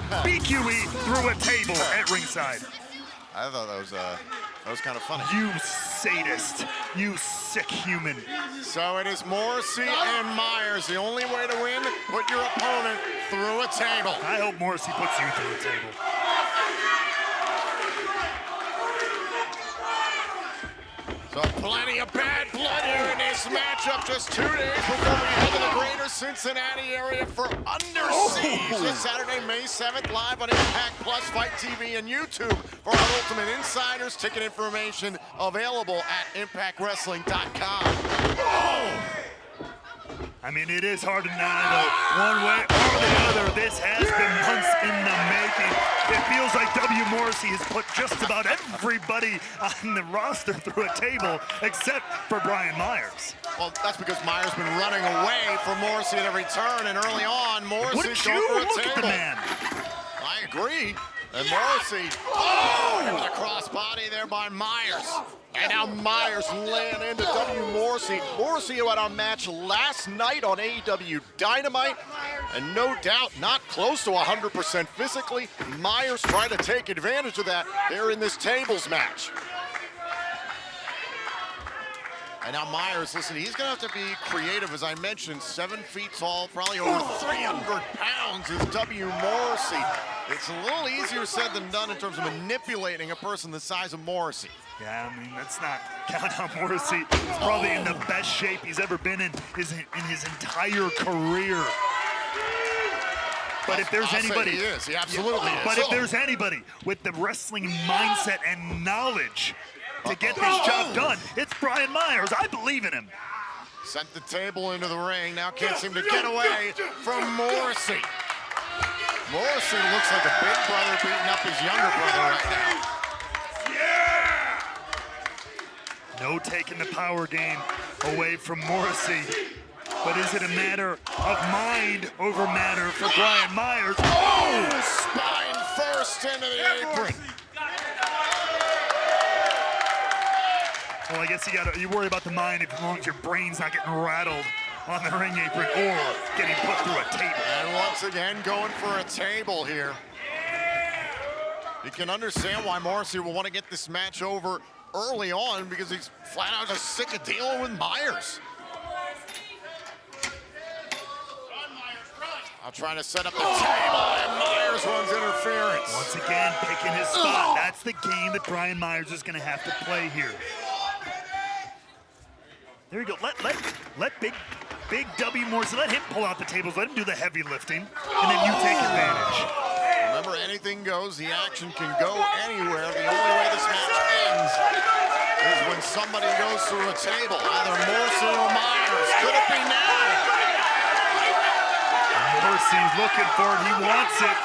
BQE through a table at ringside. I thought that was kind of funny. You sadist, you sick human. So it is Morrissey and Myers. The only way to win, put your opponent through a table. I hope Morrissey puts you through a table. So plenty of bad blood here in this matchup. Just 2 days before we head to the greater Cincinnati area for Under Siege. This Saturday, May 7th, live on Impact Plus, Fight TV, and YouTube for our Ultimate Insiders. Ticket information available at ImpactWrestling.com. I mean, it is hard to deny, though, one way or the other. This has been months in the making. It feels like Morrissey has put just about everybody on the roster through a table, except for Brian Myers. Well, that's because Myers been running away from Morrissey at every turn, and early on, Morrissey's going for a Look table. at the man. I agree. And Morrissey, with a crossbody there by Myers. And now Myers laying into Morrissey. Morrissey who had a match last night on AEW Dynamite, and no doubt not close to 100% physically. Myers trying to take advantage of that there in this tables match. And now Myers, listen, he's gonna have to be creative, as I mentioned, 7 feet tall, probably over 300 pounds is Morrissey. It's a little easier said than done in terms of manipulating a person the size of Morrissey. Yeah, I mean, let's not count on Morrissey. He's probably in the best shape he's ever been in his entire career. But if there's anybody, he is. He absolutely is. But if there's anybody with the wrestling mindset and knowledge to get this job done, it's Brian Myers. I believe in him. Sent the table into the ring. Now can't seem to get away from Morrissey. Morrissey looks like a big brother beating up his younger brother right now. No taking the power game away from Morrissey. But is it a matter of mind over matter for Brian Myers? Oh! Spine first into the apron. Well, I guess you worry about the mind as long as your brain's not getting rattled on the ring apron or getting put through a table. And once again, going for a table here. You can understand why Morrissey will want to get this match over early on, because he's flat out just sick of dealing with Myers. I'm trying to set up the table, and Myers runs interference. Once again, picking his spot. That's the game that Brian Myers is going to have to play here. There you go. Let Big W Morrissey, let him pull out the tables. Let him do the heavy lifting, and then you take advantage. Remember, anything goes. The action can go anywhere. The only way this match ends is when somebody goes through a table. Either Morrissey or Myers. Could it be now? Morrissey's looking for it. He wants it.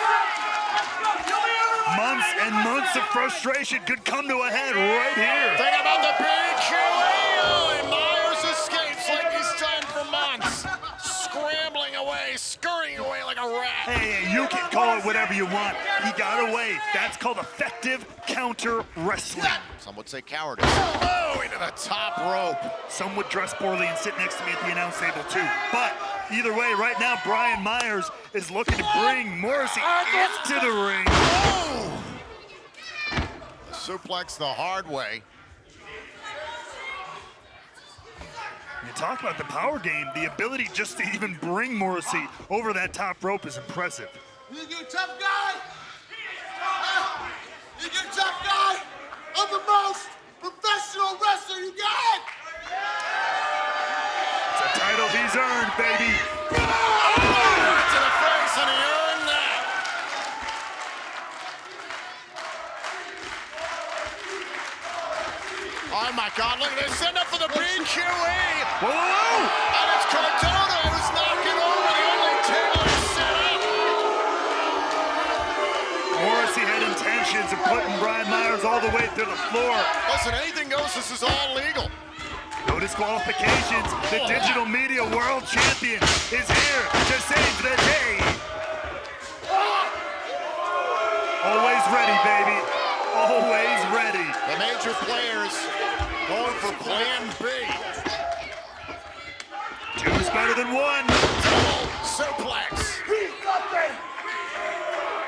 Months and months of frustration could come to a head right here. Think about the big QA. And Myers escapes like he's done for months. Scrambling away, scurrying away like a rat. Hey, you can call it whatever you want. He got away. That's called effective counter wrestling. Some would say cowardice. Oh, into the top rope. Some would dress poorly and sit next to me at the announce table too. But either way, right now, Brian Myers is looking to bring Morrissey into the ring. Oh! The suplex the hard way. You talk about the power game, the ability just to even bring Morrissey over that top rope is impressive. You tough guy? You tough guy? I'm the most professional wrestler you got! It's a title he's earned, baby. Oh, to the face, and he earned that. Oh my God, look at this, send up for the BQE. Whoa! And it's Cardona who's knocking over the only table he's set up. Morrissey had intentions of putting Brian Myers all the way through the floor. Listen, anything goes, this is all legal. No disqualifications. The digital media world champion is here to save the day. Always ready, baby. Always ready. The major players going for plan B. Two's better than one. Double suplex.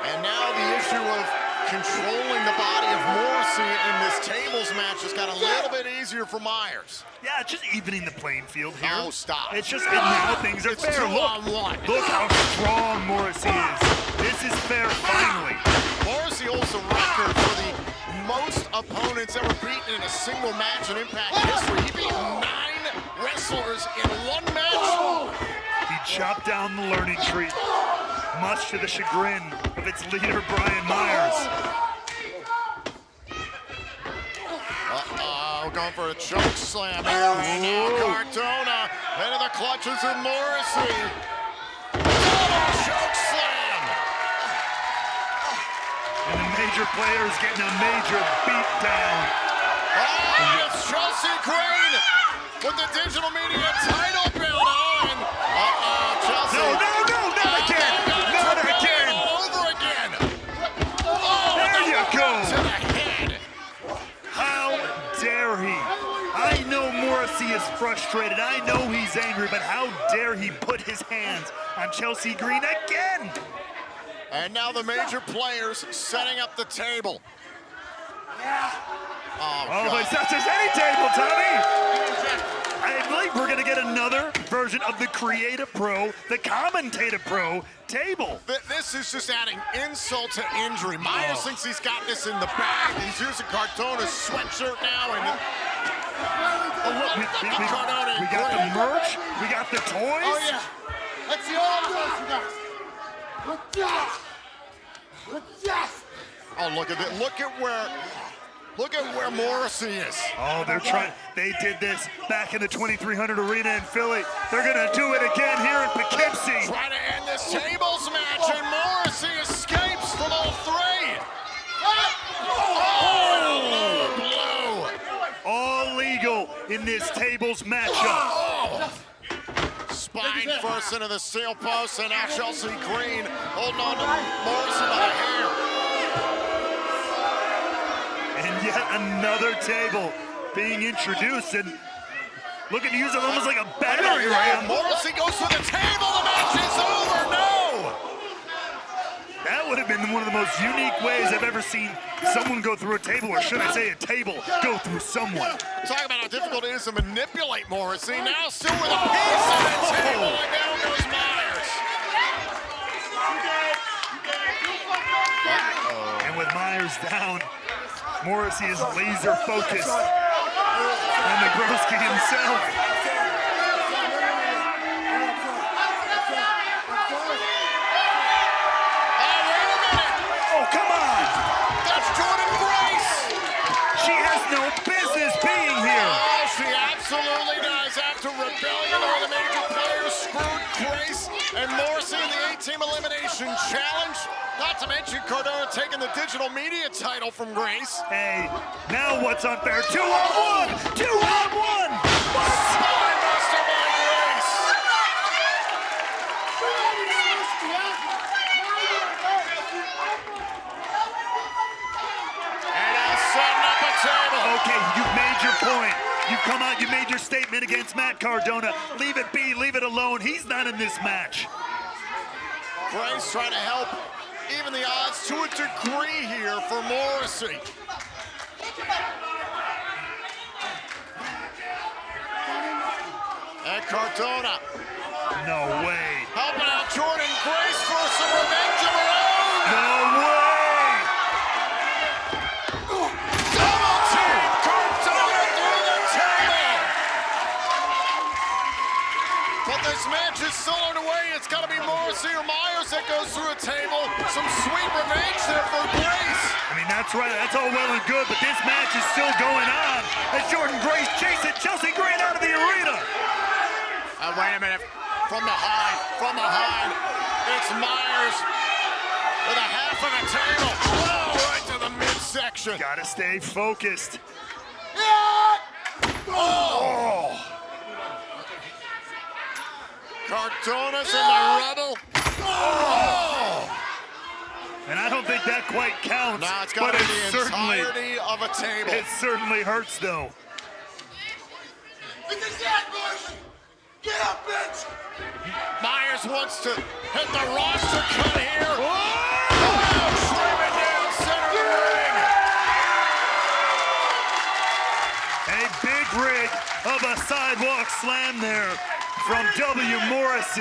And now the issue of controlling the body of Morrissey in this tables match has got a little bit easier for Myers. Yeah, just evening the playing field here. Oh, stop. It's just, and now things are It's fair. 2-on-1. Look how strong Morrissey is. This is fair, finally. Morrissey holds the record for the most opponents ever beaten in a single match in Impact history. He beat 9 wrestlers in one match. He chopped down the learning tree, much to the chagrin of its leader, Brian Myers. Going for a choke slam here. And now Cardona into the clutches of Morrissey. Choke slam. And the major players getting a major beat down. Oh, it's Chelsea Green with the digital media title belt on. Chelsea. No, not again. Not again. Over again. Oh, There you go. To the head. How dare he? I know Morrissey is frustrated. I know he's angry, but how dare he put his hands on Chelsea Green again? And now the major players setting up the table. Oh, but it's not just any table, Tommy. I believe we're going to get another version of the Creative Pro, the Commentative Pro table. This is just adding insult to injury. Myers thinks he's got this in the bag. He's using Cardona's sweatshirt now. And Oh, look, we got the merch, we got the toys. Oh, yeah. Let's see all of those, you guys. Look at oh, look at it. Look at where Morrissey is. Oh, they did this back in the 2300 arena in Philly. They're gonna do it again here in Poughkeepsie. Trying to end this tables match, and Morrissey escapes from all three. Oh, blue. All legal in this tables matchup. Spine first into the steel post, and now Chelsea Green holding on to Morrissey by the hair. And yet another table being introduced, and looking to use it almost like a battering ram. Morrissey goes for the table, the match is over, no! That would have been one of the most unique ways I've ever seen someone go through a table, or should I say a table go through someone. Talk about how difficult it is to manipulate Morrissey. Now still with a piece of the table, and down goes Myers. And with Myers down, Morrissey is laser focused on the Groski himself. Oh, come on! That's Jordan Grace! She has no business being here. Oh, she absolutely does. After rebellion over the major players, screwed Grace and Morrissey in the 8-team elimination challenge. Not to mention Cardona taking the digital media title from Grace. Hey, now what's unfair? 2-on-1! 2-on-1! Spinebuster by Grace. And now setting up a table. Okay, you've made your point. You've come out, you made your statement against Matt Cardona. Leave it be, leave it alone. He's not in this match. Grace trying to help even the odds to a degree here for Morrissey. And Cardona. No way. Helping out Jordan Grace for some revenge of her own. No way! Double team! Cardona through the table! But this match is still underway. It's got to be Morrissey or Myers that goes through a table. Some sweet revenge there for Grace. I mean, that's right. That's all well and good, but this match is still going on as Jordan Grace chases Chelsea Green out of the arena. Wait a minute. From behind, it's Myers with a half of a table. Oh, right to the midsection. Gotta stay focused. Oh! Cardona's in the rubble. Oh! And I don't think that quite counts. Now it's got to but be the entirety of a table. It certainly hurts, though. It's a shot, boys! Get up, bitch! Myers wants to hit the roster cut here. Oh! sidewalk slam there from W. Morrissey.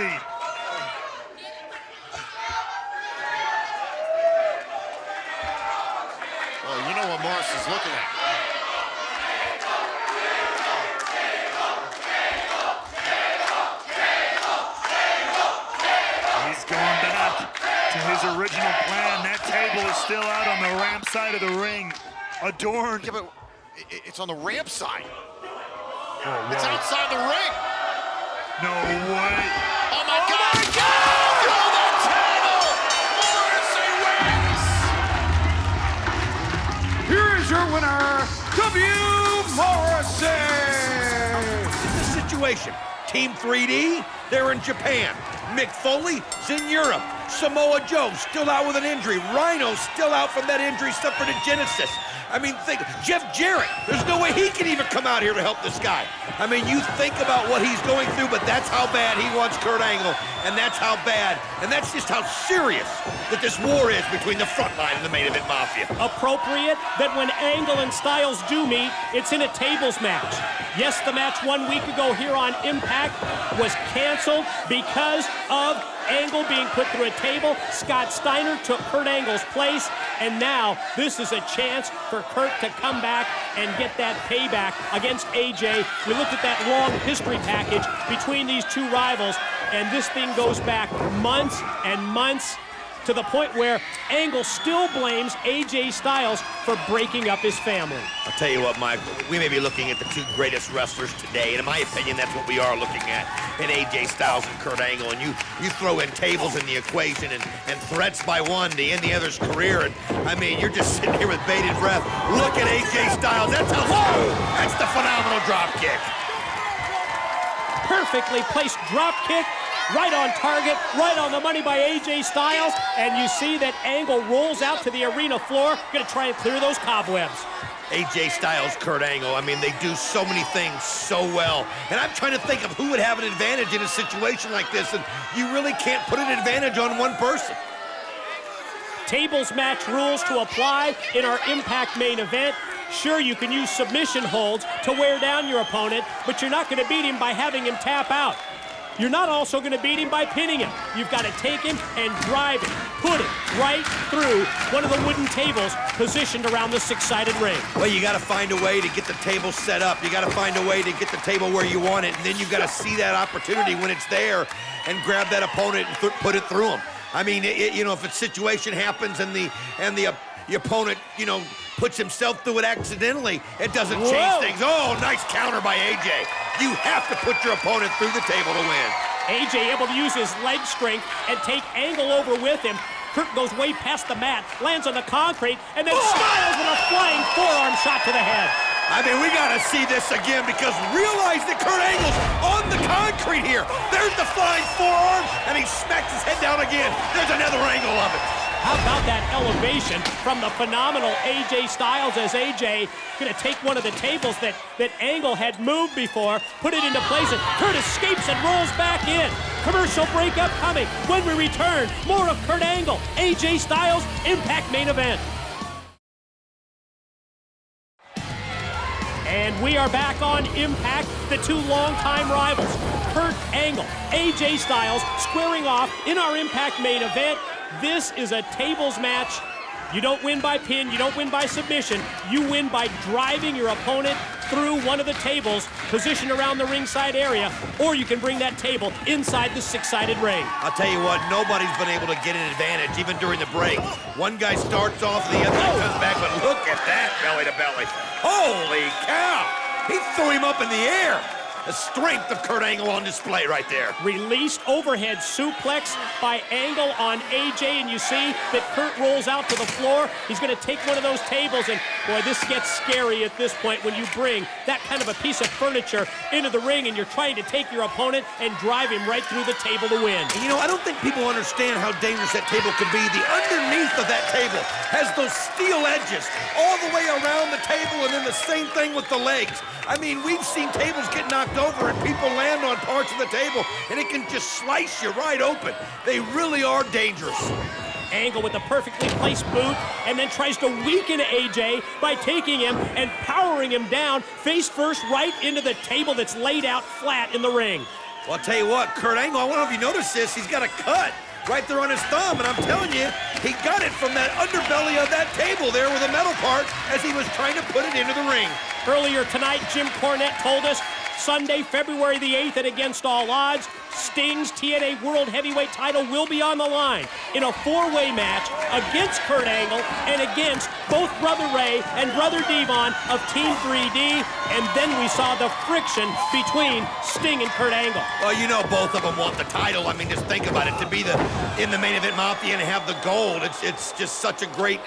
Well, you know what Morrissey's looking at. He's going back to his original plan. That table is still out on the ramp side of the ring, adorned. Yeah, but it's on the ramp side. Oh, It's outside the ring. no way. Oh my God! Through the table! Morrissey wins! Here is your winner, W. Morrissey! The situation. Team 3D, they're in Japan. Mick Foley's in Europe. Samoa Joe still out with an injury. Rhino still out from that injury suffered at Genesis. I mean, think, Jeff Jarrett, there's no way he can even come out here to help this guy. I mean, you think about what he's going through, but that's how bad he wants Kurt Angle, and that's how bad, and that's just how serious that this war is between the front line and the main event mafia. Appropriate that when Angle and Styles do meet, it's in a tables match. Yes, the match 1 week ago here on Impact was canceled because of Angle being put through a table. Scott Steiner took Kurt Angle's place, and now this is a chance for Kurt to come back and get that payback against AJ. We looked at that long history package between these two rivals, and this thing goes back months and months, to the point where Angle still blames AJ Styles for breaking up his family. I'll tell you what, Mike, we may be looking at the two greatest wrestlers today, and in my opinion, that's what we are looking at in AJ Styles and Kurt Angle. And you throw in tables in the equation and threats by one to end the other's career, and I mean, you're just sitting here with bated breath. Look at AJ Styles. That's how that's the phenomenal drop kick. Perfectly placed drop kick, right on target, right on the money by AJ Styles, and you see that Angle rolls out to the arena floor, gonna try and clear those cobwebs. AJ Styles, Kurt Angle, I mean, they do so many things so well. And I'm trying to think of who would have an advantage in a situation like this, and you really can't put an advantage on one person. Tables match rules to apply in our Impact main event. Sure, you can use submission holds to wear down your opponent, but you're not gonna beat him by having him tap out. You're not also going to beat him by pinning him. You've got to take him and drive him, put him right through one of the wooden tables positioned around the six-sided ring. Well, you got to find a way to get the table set up. You got to find a way to get the table where you want it, and then you got to see that opportunity when it's there and grab that opponent and put it through him. I mean, you know, if a situation happens and the opponent, you know, puts himself through it accidentally, it doesn't change things. Oh, nice counter by AJ. You have to put your opponent through the table to win. AJ able to use his leg strength and take Angle over with him. Kurt goes way past the mat, lands on the concrete, and then Styles with a flying forearm shot to the head. I mean, we got to see this again, because realize that Kurt Angle's on the concrete here. There's the flying forearm, and he smacks his head down again. There's another angle of it. How about that elevation from the phenomenal AJ Styles, as AJ gonna take one of the tables that Angle had moved before, put it into place, and Kurt escapes and rolls back in. Commercial break upcoming. When we return, more of Kurt Angle, AJ Styles, Impact main event. And we are back on Impact, the two longtime rivals, Kurt Angle, AJ Styles, squaring off in our Impact main event. This is a tables match. You don't win by pin, you don't win by submission, you win by driving your opponent through one of the tables positioned around the ringside area, or you can bring that table inside the six-sided ring. I'll tell you what, nobody's been able to get an advantage, even during the break. One guy starts off, the other guy comes back, but look at that belly to belly. Holy cow! He threw him up in the air. The strength of Kurt Angle on display right there. Released overhead suplex by Angle on AJ, and you see that Kurt rolls out to the floor. He's going to take one of those tables, and boy, this gets scary at this point when you bring that kind of a piece of furniture into the ring and you're trying to take your opponent and drive him right through the table to win. You know, I don't think people understand how dangerous that table can be. The underneath of that table has those steel edges all the way around the table, and then the same thing with the legs. I mean, we've seen tables get knocked over and people land on parts of the table and it can just slice you right open. They really are dangerous. Angle with a perfectly placed boot, and then tries to weaken AJ by taking him and powering him down face first right into the table that's laid out flat in the ring. Well, I'll tell you what, Kurt Angle, I don't know if you noticed this, he's got a cut right there on his thumb, and I'm telling you, he got it from that underbelly of that table there with the metal part as he was trying to put it into the ring. Earlier tonight, Jim Cornette told us Sunday, February the 8th, and against all odds, Sting's TNA World Heavyweight title will be on the line in a four-way match against Kurt Angle and against both Brother Ray and Brother Devon of Team 3D, and then we saw the friction between Sting and Kurt Angle. Well, you know both of them want the title. I mean, just think about it. To be in the main event Mafia and have the gold, it's just such a great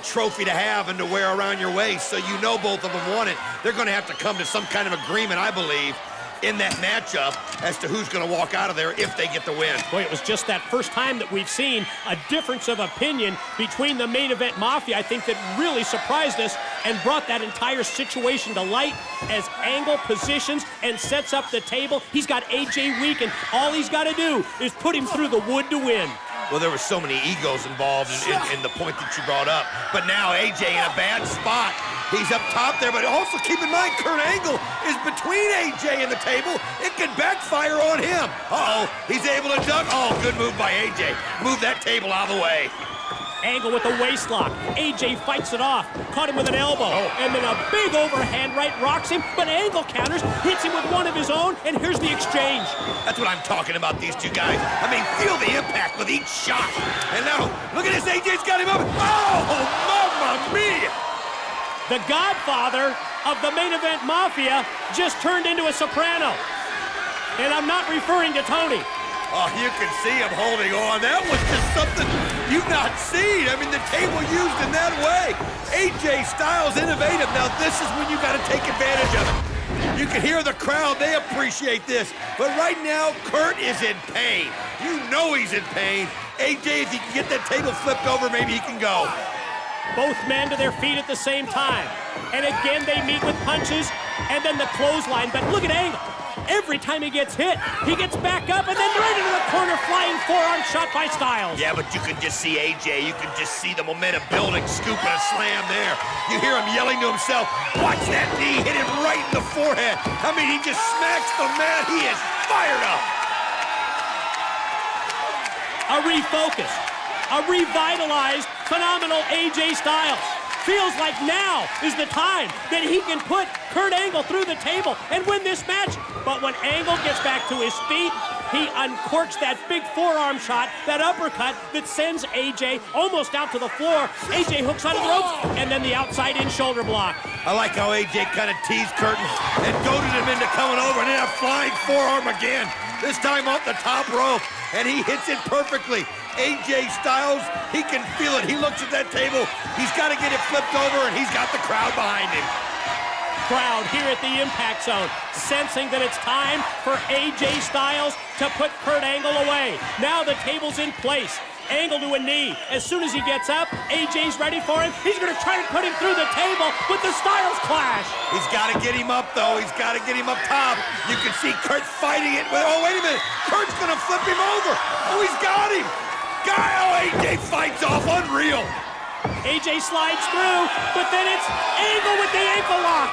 trophy to have and to wear around your waist. So you know both of them want it. They're going to have to come to some kind of agreement, I believe, in that matchup as to who's going to walk out of there if they get the win. Boy, it was just that first time that we've seen a difference of opinion between the main event Mafia, I think, that really surprised us and brought that entire situation to light as Angle positions and sets up the table. He's got AJ weak, and all he's got to do is put him through the wood to win. Well, there were so many egos involved in the point that you brought up. But now AJ in a bad spot. He's up top there, but also keep in mind, Kurt Angle is between AJ and the table. It can backfire on him. Uh-oh, he's able to duck. Oh, good move by AJ. Move that table out of the way. Angle with the waist lock. AJ fights it off. Caught him with an elbow. And then a big overhand right rocks him, but Angle counters, hits him with one of his own, and here's the exchange. That's what I'm talking about, these two guys. I mean, feel the impact with each shot. And now, look at this, AJ's got him up. Oh, mamma mia! The godfather of the main event Mafia just turned into a soprano. And I'm not referring to Tony. Oh, you can see him holding on. That was just something you've not seen. I mean, the table used in that way. AJ Styles innovative. Now, this is when you got to take advantage of it. You can hear the crowd. They appreciate this. But right now, Kurt is in pain. You know he's in pain. AJ, if he can get that table flipped over, maybe he can go. Both men to their feet at the same time. And again, they meet with punches and then the clothesline. But look at Angle. Every time he gets hit, he gets back up and then right into the corner, flying forearm shot by Styles. Yeah, but you can just see AJ. You can just see the momentum building, scooping a slam there. You hear him yelling to himself, watch that knee hit him right in the forehead. I mean, he just smacks the mat. He is fired up. A refocused, a revitalized, phenomenal AJ Styles. Feels like now is the time that he can put Kurt Angle through the table and win this match. But when Angle gets back to his feet, he uncorks that big forearm shot, that uppercut that sends AJ almost out to the floor. AJ hooks onto the ropes, and then the outside-in shoulder block. I like how AJ kind of teased Kurt and goaded him into coming over, and then a flying forearm again. This time off the top rope, and he hits it perfectly. AJ Styles, he can feel it. He looks at that table. He's got to get it flipped over, and he's got the crowd behind him. Crowd here at the Impact Zone, sensing that it's time for AJ Styles to put Kurt Angle away. Now the table's in place. Angle to a knee. As soon as he gets up, AJ's ready for him. He's going to try to put him through the table with the Styles Clash. He's got to get him up, though. He's got to get him up top. You can see Kurt fighting it. Oh, wait a minute. Kurt's going to flip him over. Oh, he's got him. AJ fights off. Unreal. AJ slides through, but then it's Angle with the ankle lock.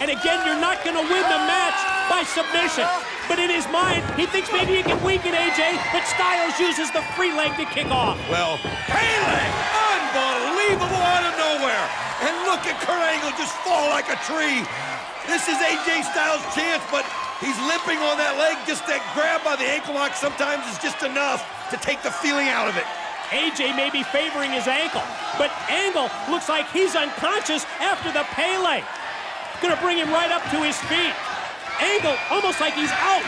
And again, you're not going to win the match by submission. But in his mind, he thinks maybe he can weaken AJ, but Styles uses the free leg to kick off. Well, Pele, unbelievable out of nowhere. And look at Kurt Angle just fall like a tree. This is AJ Styles' chance, but he's limping on that leg. Just that grab by the ankle lock sometimes is just enough to take the feeling out of it. AJ may be favoring his ankle, but Angle looks like he's unconscious after the Pele. Gonna bring him right up to his feet. Angle almost like he's out.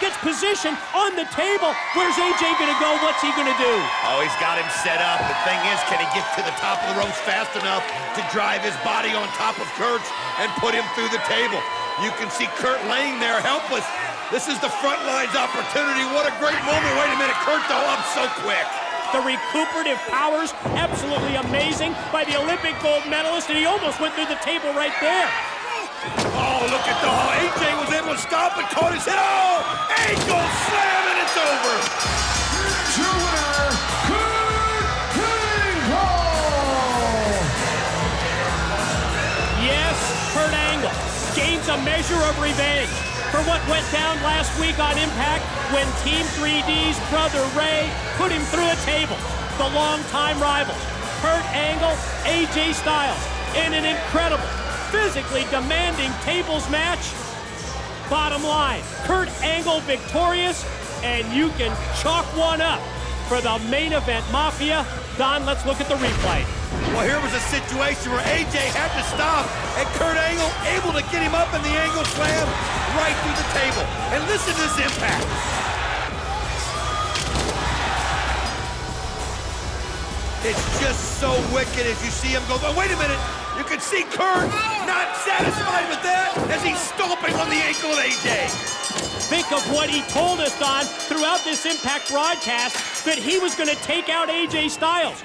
Gets position on the table. Where's AJ gonna go? What's he gonna do? Oh, he's got him set up. The thing is, can he get to the top of the ropes fast enough to drive his body on top of Kurt's and put him through the table? You can see Kurt laying there helpless. This is the front line's opportunity. What a great moment. Wait a minute, Kurt though up so quick. The recuperative powers, absolutely amazing by the Olympic gold medalist, and he almost went through the table right there. Oh, look at AJ was able to stop and caught his head. Oh, ankle slam, and it's over. Your winner, a measure of revenge for what went down last week on Impact when Team 3D's brother Ray put him through a table. The longtime rivals, Kurt Angle, AJ Styles, in an incredible, physically demanding tables match. Bottom line, Kurt Angle victorious, and you can chalk one up for the main event Mafia. Don, let's look at the replay. Well, here was a situation where AJ had to stop, and Kurt Angle able to get him up in the angle slam right through the table. And listen to this impact. It's just so wicked as you see him go. Oh, wait a minute. You can see Kurt not satisfied with that as he's stomping on the ankle of AJ. Think of what he told us, Don, throughout this Impact broadcast, that he was going to take out AJ Styles.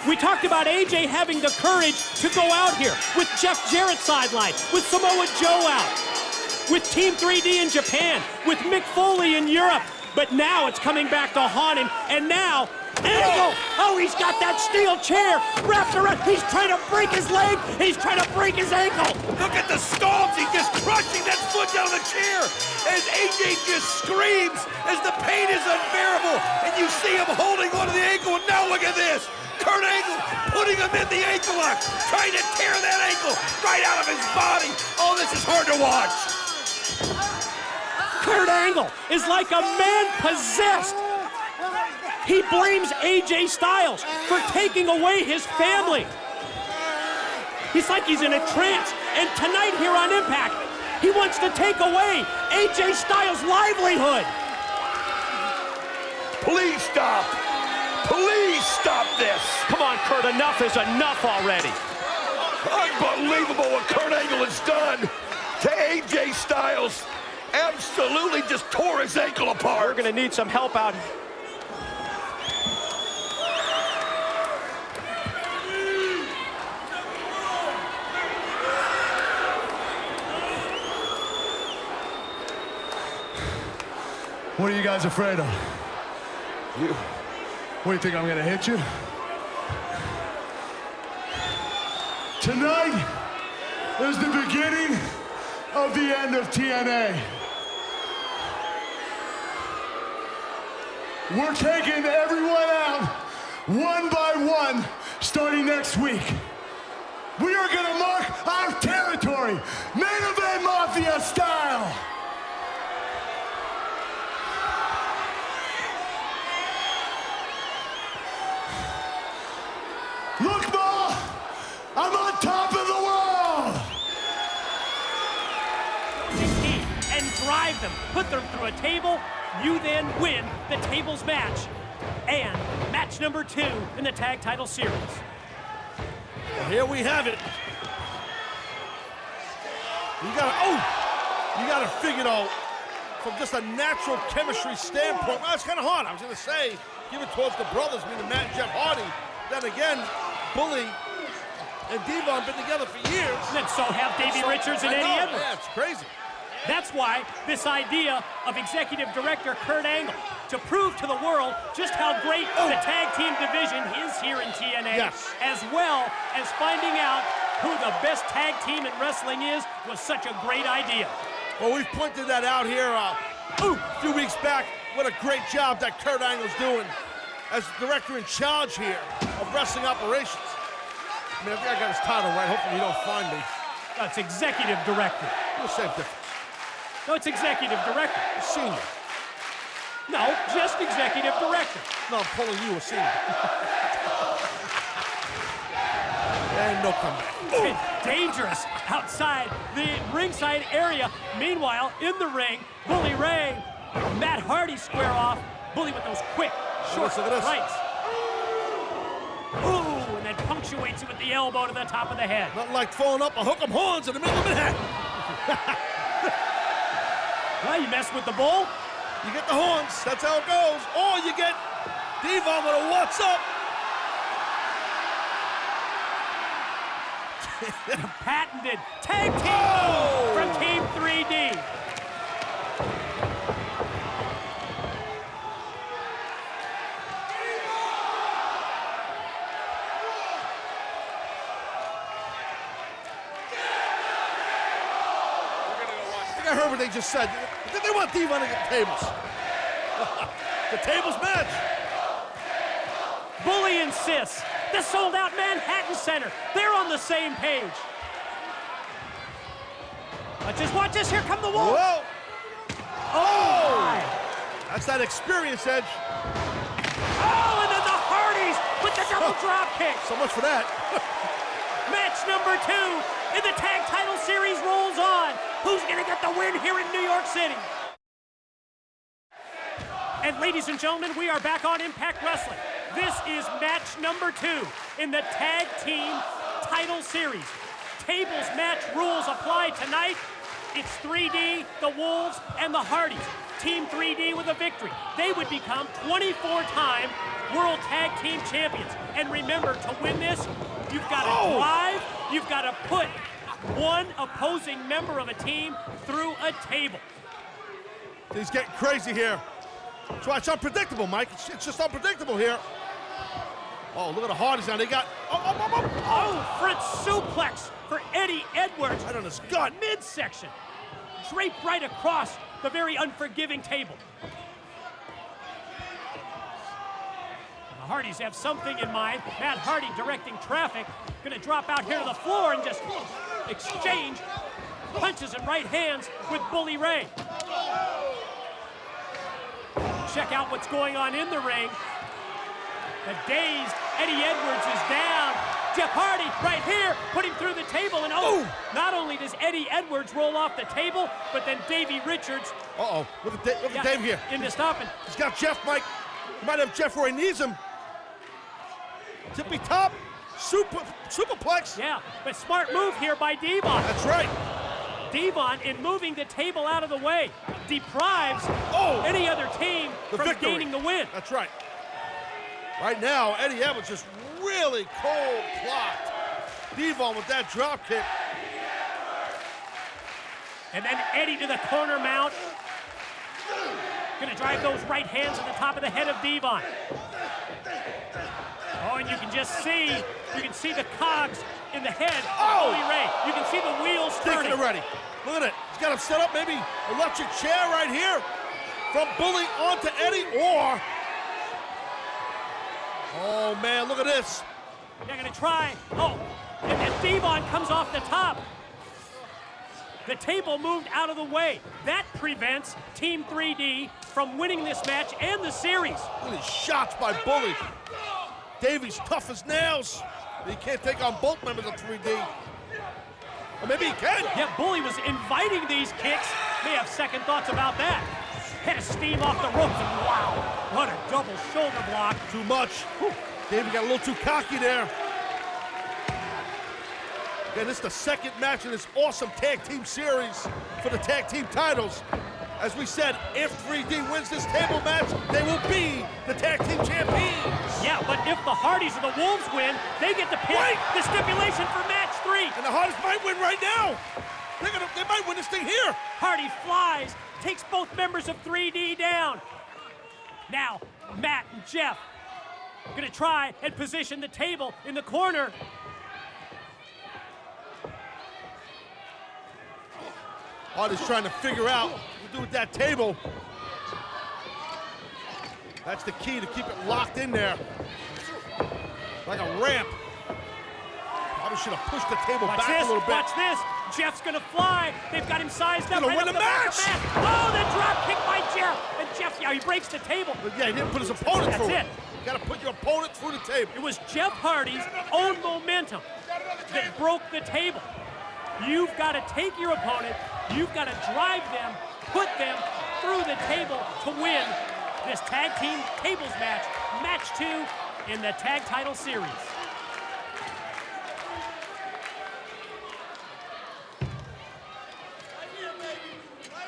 We talked about AJ having the courage to go out here with Jeff Jarrett sidelined, with Samoa Joe out, with Team 3D in Japan, with Mick Foley in Europe. But now it's coming back to haunt him, and now Angle! Oh, he's got that steel chair wrapped around. He's trying to break his leg. He's trying to break his ankle. Look at the stomps. He's just crushing that foot down the chair as AJ just screams as the pain is unbearable. And you see him holding onto the ankle. And now look at this. Kurt Angle putting him in the ankle lock, trying to tear that ankle right out of his body. Oh, this is hard to watch. Kurt Angle is like a man possessed. He blames AJ Styles for taking away his family. He's like he's in a trance. And tonight here on Impact, he wants to take away AJ Styles' livelihood. Please stop. Please stop this. Come on, Kurt, enough is enough already. Unbelievable what Kurt Angle has done to AJ Styles. Absolutely just tore his ankle apart. We're gonna need some help out. What are you guys afraid of? You. What, do you think I'm gonna hit you? Tonight is the beginning of the end of TNA. We're taking everyone out one by one starting next week. We are gonna mark our territory, main event Mafia style. Look, Ma, I'm on top of the world. And drive them, put them through a table. You then win the tables match and match number 2 in the tag title series. Well, here we have it. You gotta figure though, from just a natural chemistry standpoint, well, it's kind of hard. I was gonna say, give it towards the brothers, meaning Matt and Jeff Hardy. Then again, Bully and Devon been together for years. And so have Davey Richards and Eddie Edwards. Yeah, it's crazy. That's why this idea of executive director Kurt Angle to prove to the world just how great the tag team division is here in TNA, Yes. as well as finding out who the best tag team in wrestling is, was such a great idea. Well, we've pointed that out here a few weeks back. What a great job that Kurt Angle's doing as director in charge here of wrestling operations. I mean, I think I got his title right. Hopefully you don't find me. That's executive director. The same difference. No, it's executive director. Senior. No, just executive director. No, I'm calling you a senior. And no comeback. Dangerous outside the ringside area. Meanwhile, in the ring, Bully Ray, Matt Hardy square off. Bully with those quick, short Look at this. rights. Ooh, and then punctuates it with the elbow to the top of the head. Nothing like throwing up a hook 'em horns in the middle of Manhattan. Well, you mess with the bull. You get the horns, that's how it goes. Or you get Devon with a what's up. Patented tag team from Team 3D. I heard what they just said. They want Devon to get tables. The tables match. Bully insists. The sold-out Manhattan Center. They're on the same page. Watch this. Here come the Wolves. Whoa. Oh, my. That's that experience, Edge. Oh, and then the Hardys with the double drop kick. So much for that. Match number 2 in the tag title series rolls on. Who's gonna get the win here in New York City? And ladies and gentlemen, we are back on Impact Wrestling. This is match number 2 in the tag team title series. Tables match rules apply tonight. It's 3D, the Wolves, and the Hardys. Team 3D with a victory. They would become 24-time World Tag Team Champions. And remember, to win this, you've got to drive, you've got to put one opposing member of a team through a table. He's getting crazy here. That's why it's unpredictable, Mike. It's just unpredictable here. Oh, look at the Hardys now. They got... Oh, front suplex for Eddie Edwards. Right on his gut. Midsection. Draped right across the very unforgiving table. The Hardys have something in mind. Matt Hardy directing traffic. Gonna drop out here to the floor and just exchange punches and right hands with Bully Ray. Check out what's going on in the ring. The dazed Eddie Edwards is down. Jeff Hardy right here, put him through the table, and not only does Eddie Edwards roll off the table, but then Davey Richards. Look at Dave here. Into stopping. He's got Jeff, Mike. He might have Jeff where he needs him. Tippy top, superplex. Yeah, but smart move here by Devon. That's right. Devon, in moving the table out of the way, deprives any other team from gaining the win. That's right. Right now, Eddie Edwards just really cold clocked Devon with that drop kick. And then Eddie to the corner mount. Gonna drive those right hands at the top of the head of Devon. Oh, and you can see the cogs in the head of Bully Ray. You can see the wheels turning. Thinking already. Look at it. He's got him set up, maybe electric chair right here. From Bully onto Eddie, or... Oh, man, look at this. They're gonna try. And Devon comes off the top. The table moved out of the way. That prevents Team 3D from winning this match and the series. Look at these shots by Bully. Davey's tough as nails. He can't take on both members of 3D. Or maybe he can. Yeah, Bully was inviting these kicks. May have second thoughts about that. Head of steam off the ropes, and wow, what a double shoulder block. Too much. Davey got a little too cocky there. Again, this is the second match in this awesome tag team series for the tag team titles. As we said, if 3D wins this table match, they will be the tag team champions. Yeah, but if the Hardys or the Wolves win, they get to pick the stipulation for match 3. And the Hardys might win right now. They might win this thing here. Hardy flies, takes both members of 3D down. Now, Matt and Jeff gonna try and position the table in the corner. Hardy's trying to figure out what to do with that table. That's the key, to keep it locked in there. Like a ramp. Probably should have pushed the table back a little bit. Watch this. Jeff's gonna fly. They've got him sized up. He's gonna win the match. Oh, the drop kick by Jeff. And Jeff, he breaks the table. But yeah, he didn't put his opponent through it. That's it. You gotta put your opponent through the table. It was Jeff Hardy's own momentum that broke the table. You've got to take your opponent, you've got to drive them, put them through the table to win this tag team tables match, match 2 in the tag title series.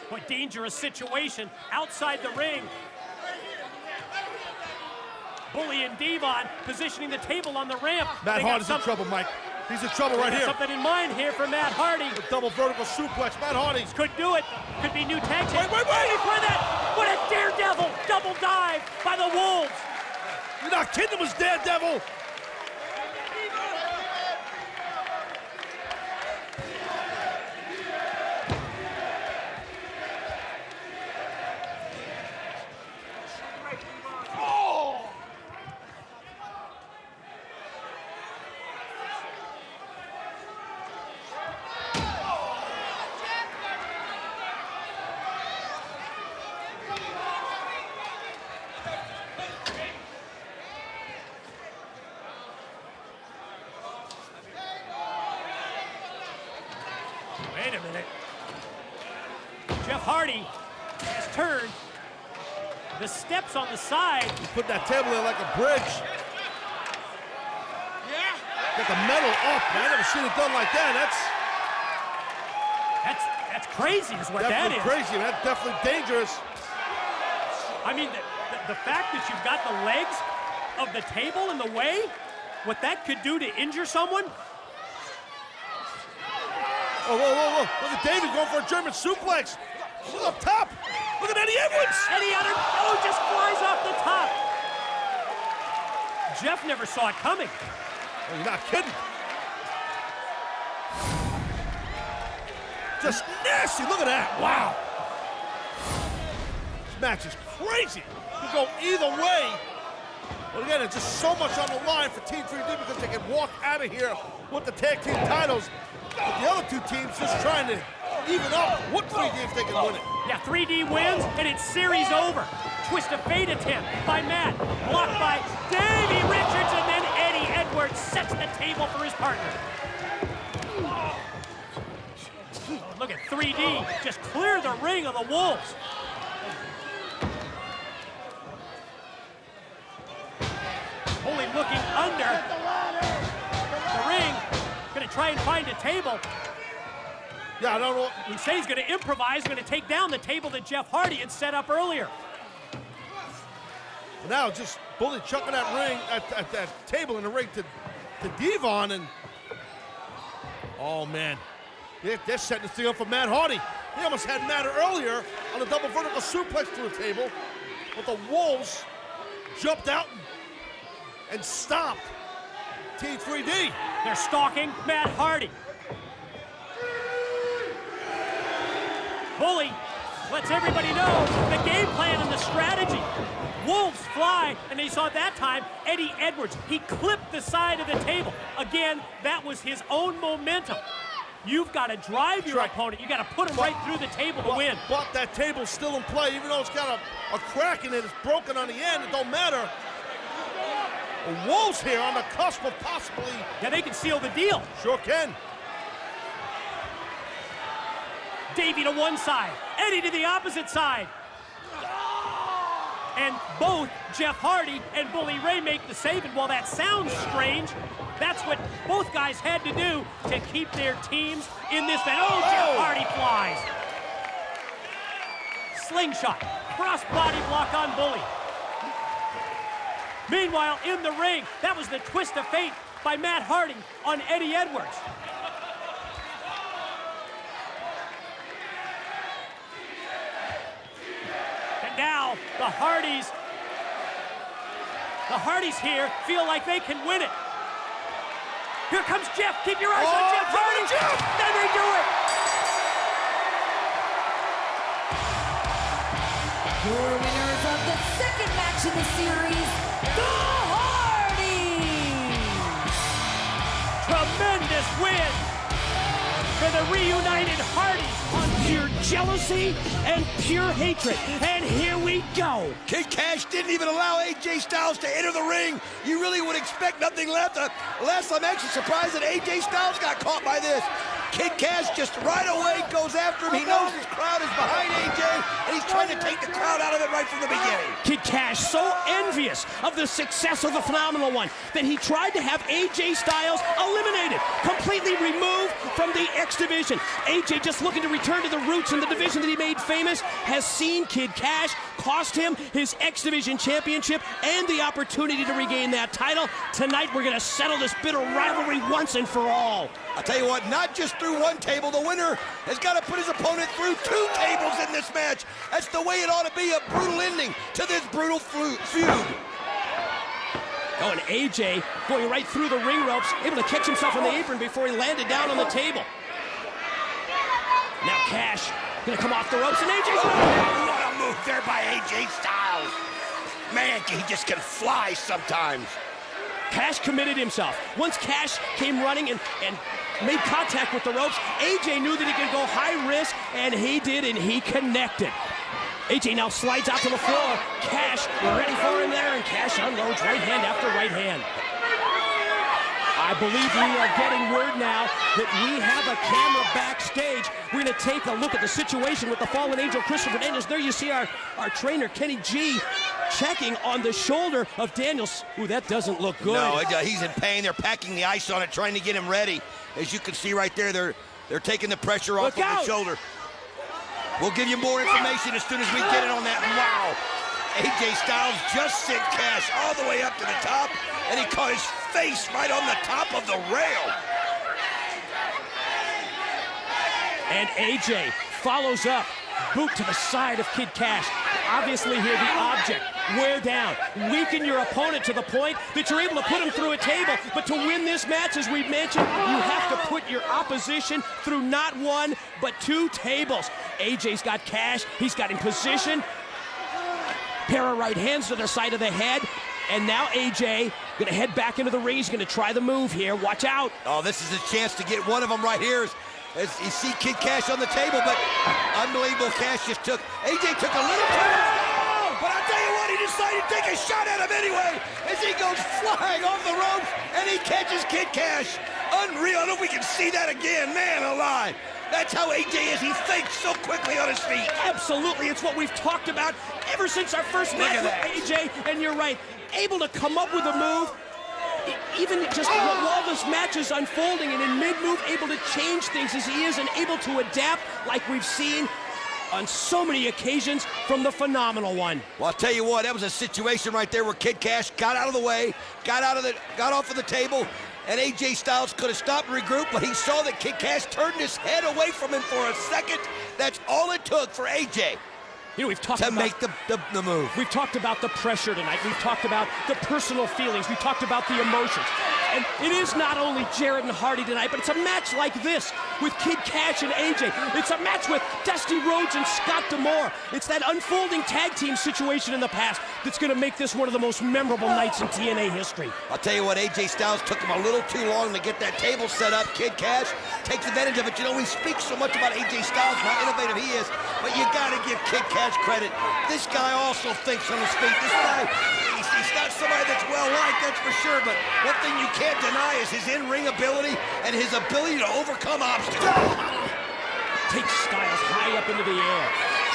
What dangerous situation outside the ring. Bully and Devon positioning the table on the ramp. Matt Hardy's in trouble, Mike. He's in trouble right here. Something in mind here for Matt Hardy. A double vertical suplex. Matt Hardy could do it. Could be new tag team. Wait. For that. What a daredevil double dive by the Wolves. You're not kidding, it was Daredevil. Wait a minute. Jeff Hardy has turned. The steps on the side. He put that table there like a bridge. Yeah. Got the metal up. I never seen it done like that. That's crazy is what that is. Definitely crazy. That's definitely dangerous. I mean, the fact that you've got the legs of the table in the way, what that could do to injure someone. Oh, whoa, whoa, whoa. Look at David going for a German suplex. Look up top. Look at Eddie Edwards. Eddie Edwards, oh, just flies off the top. Jeff never saw it coming. Oh, you're not kidding. Just nasty. Look at that. Wow. This match is crazy. Could go either way. But again, it's just so much on the line for Team 3D because they can walk out of here with the tag team titles. But the other two teams just trying to even up what 3D if they can win it. Yeah, 3D wins, and it's series over. Twist of fate attempt by Matt. Blocked by Davey Richards, and then Eddie Edwards sets the table for his partner. Look at 3D just clear the ring of the Wolves. Only looking under the ring. Gonna try and find a table. Yeah, I don't know. He said he's gonna improvise, gonna take down the table that Jeff Hardy had set up earlier. Now just Bully chucking that ring at that table in the ring to Devon, and oh man, they're setting this thing up for Matt Hardy. He almost had Matt earlier on a double vertical suplex to the table, but the Wolves jumped out and stopped Team 3D. They're stalking Matt Hardy. Bully lets everybody know the game plan and the strategy. Wolves fly, and they saw that time Eddie Edwards. He clipped the side of the table. Again, that was his own momentum. You've got to drive your opponent. You got to put him right through the table to win. But that table's still in play, even though it's got a crack in it. It's broken on the end. It don't matter. The Wolves here on the cusp of possibly. Yeah, they can seal the deal. Sure can. Davey to one side, Eddie to the opposite side. And both Jeff Hardy and Bully Ray make the save. And while that sounds strange, that's what both guys had to do to keep their teams in this match. Oh, Jeff Hardy flies. Slingshot, cross body block on Bully. Meanwhile, in the ring, that was the twist of fate by Matt Hardy on Eddie Edwards. And now the Hardys here feel like they can win it. Here comes Jeff. Keep your eyes on Jeff Hardy. Then they do it. Your winners of the second match in the series, the Hardys. Tremendous win for the reunited Hardys on pure jealousy and pure hatred. And here we go. Kid Kash didn't even allow AJ Styles to enter the ring. You really would expect nothing left. Last, I'm actually surprised that AJ Styles got caught by this. Kid Kash just right away goes after him. He knows his crowd is behind AJ, and he's trying to take the crowd out of it right from the beginning. Kid Kash so envious of the success of the Phenomenal One that he tried to have AJ Styles eliminated, completely removed from the X Division. AJ, just looking to return to the roots in the division that he made famous, has seen Kid Kash cost him his X Division championship and the opportunity to regain that title. Tonight, we're going to settle this bitter rivalry once and for all. I'll tell you what, not just through one table. The winner has got to put his opponent through 2 tables in this match. That's the way it ought to be, a brutal ending to this brutal feud. Oh, and AJ going right through the ring ropes, able to catch himself on the apron before he landed down on the table. Now Kash gonna come off the ropes, and AJ's What a move there by AJ Styles. Man, he just can fly sometimes. Kash committed himself. Once Kash came running and made contact with the ropes, AJ knew that he could go high risk, and he did, and he connected. AJ now slides out to the floor. Kash ready for him there, and Kash unloads right hand after right hand. I believe we are getting word now that we have a camera backstage. We're going to take a look at the situation with the fallen angel, Christopher Daniels. There you see our trainer, Kenny G, checking on the shoulder of Daniels. Ooh, that doesn't look good. No, he's in pain. They're packing the ice on it, trying to get him ready. As you can see right there, they're taking the pressure off of the shoulder. We'll give you more information as soon as we get it on that. Wow. AJ Styles just sent Kash all the way up to the top, and he caught his face right on the top of the rail. And AJ follows up, boot to the side of Kid Kash. Obviously here the object, wear down, weaken your opponent to the point that you're able to put him through a table. But to win this match, as we've mentioned, you have to put your opposition through not one, but 2 tables. AJ's got Kash, he's got him positioned. Pair of right hands to the side of the head. And now AJ gonna head back into the ring. He's gonna try the move here. Watch out. Oh, this is a chance to get one of them right here. As you see Kid Kash on the table, but unbelievable. Kash just took, AJ took a little time, but I'll tell you what, he decided to take a shot at him anyway, as he goes flying off the ropes, and he catches Kid Kash. Unreal. I don't know if we can see that again. Man alive. That's how AJ is. He thinks so quickly on his feet. Absolutely. It's what we've talked about ever since our first match with AJ. And you're right. Able to come up with a move, even just while this match is unfolding, and in mid-move, able to change things as he is and able to adapt like we've seen on so many occasions from the phenomenal one. Well, I'll tell you what, that was a situation right there where Kid Kash got out of the way, got off of the table, and AJ Styles could have stopped and regrouped, but he saw that Kid Kash turned his head away from him for a second. That's all it took for AJ. You know, we've talked to about make the move. We've talked about the pressure tonight. We've talked about the personal feelings. We've talked about the emotions. And it is not only Jarrett and Hardy tonight, but it's a match like this with Kid Kash and AJ. It's a match with Dusty Rhodes and Scott D'Amore. It's that unfolding tag team situation in the past that's going to make this one of the most memorable nights in TNA history. I'll tell you what, AJ Styles took him a little too long to get that table set up. Kid Kash takes advantage of it. You know, we speak so much about AJ Styles and how innovative he is, but you got to give Kid Kash credit. This guy also thinks on his feet. This guy, he's not somebody that's well-liked, that's for sure, but one thing you can't deny is his in-ring ability and his ability to overcome obstacles. Takes Styles high up into the air.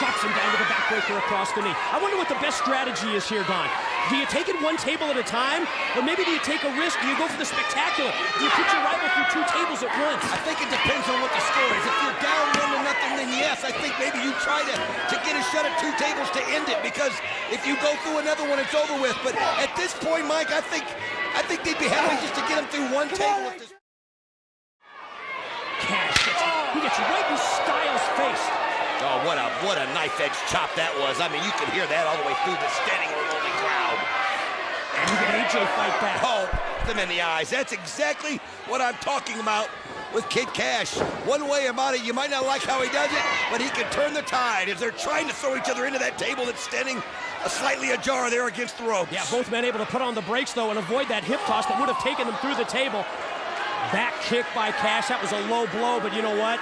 Drops him down with a backbreaker across the knee. I wonder what the best strategy is here, Don. Do you take it one table at a time? Or maybe do you take a risk? Do you go for the spectacular? Do you put your rival through 2 tables at once? I think it depends on what the score is. If you're down 1-0, then yes, I think maybe you try to get a shot at 2 tables to end it, because if you go through another one, it's over with. But at this point, Mike, I think they'd be happy just to get him through 1 table. Kash he gets right in Styles' face. Oh, what a knife-edge chop that was. I mean, you could hear that all the way through the standing room only crowd. And you get AJ fight back. Oh, them in the eyes. That's exactly what I'm talking about with Kid Kash. One way about it, you might not like how he does it, but he can turn the tide as they're trying to throw each other into that table that's standing slightly ajar there against the ropes. Yeah, both men able to put on the brakes, though, and avoid that hip toss that would have taken them through the table. Back kick by Kash. That was a low blow, but you know what?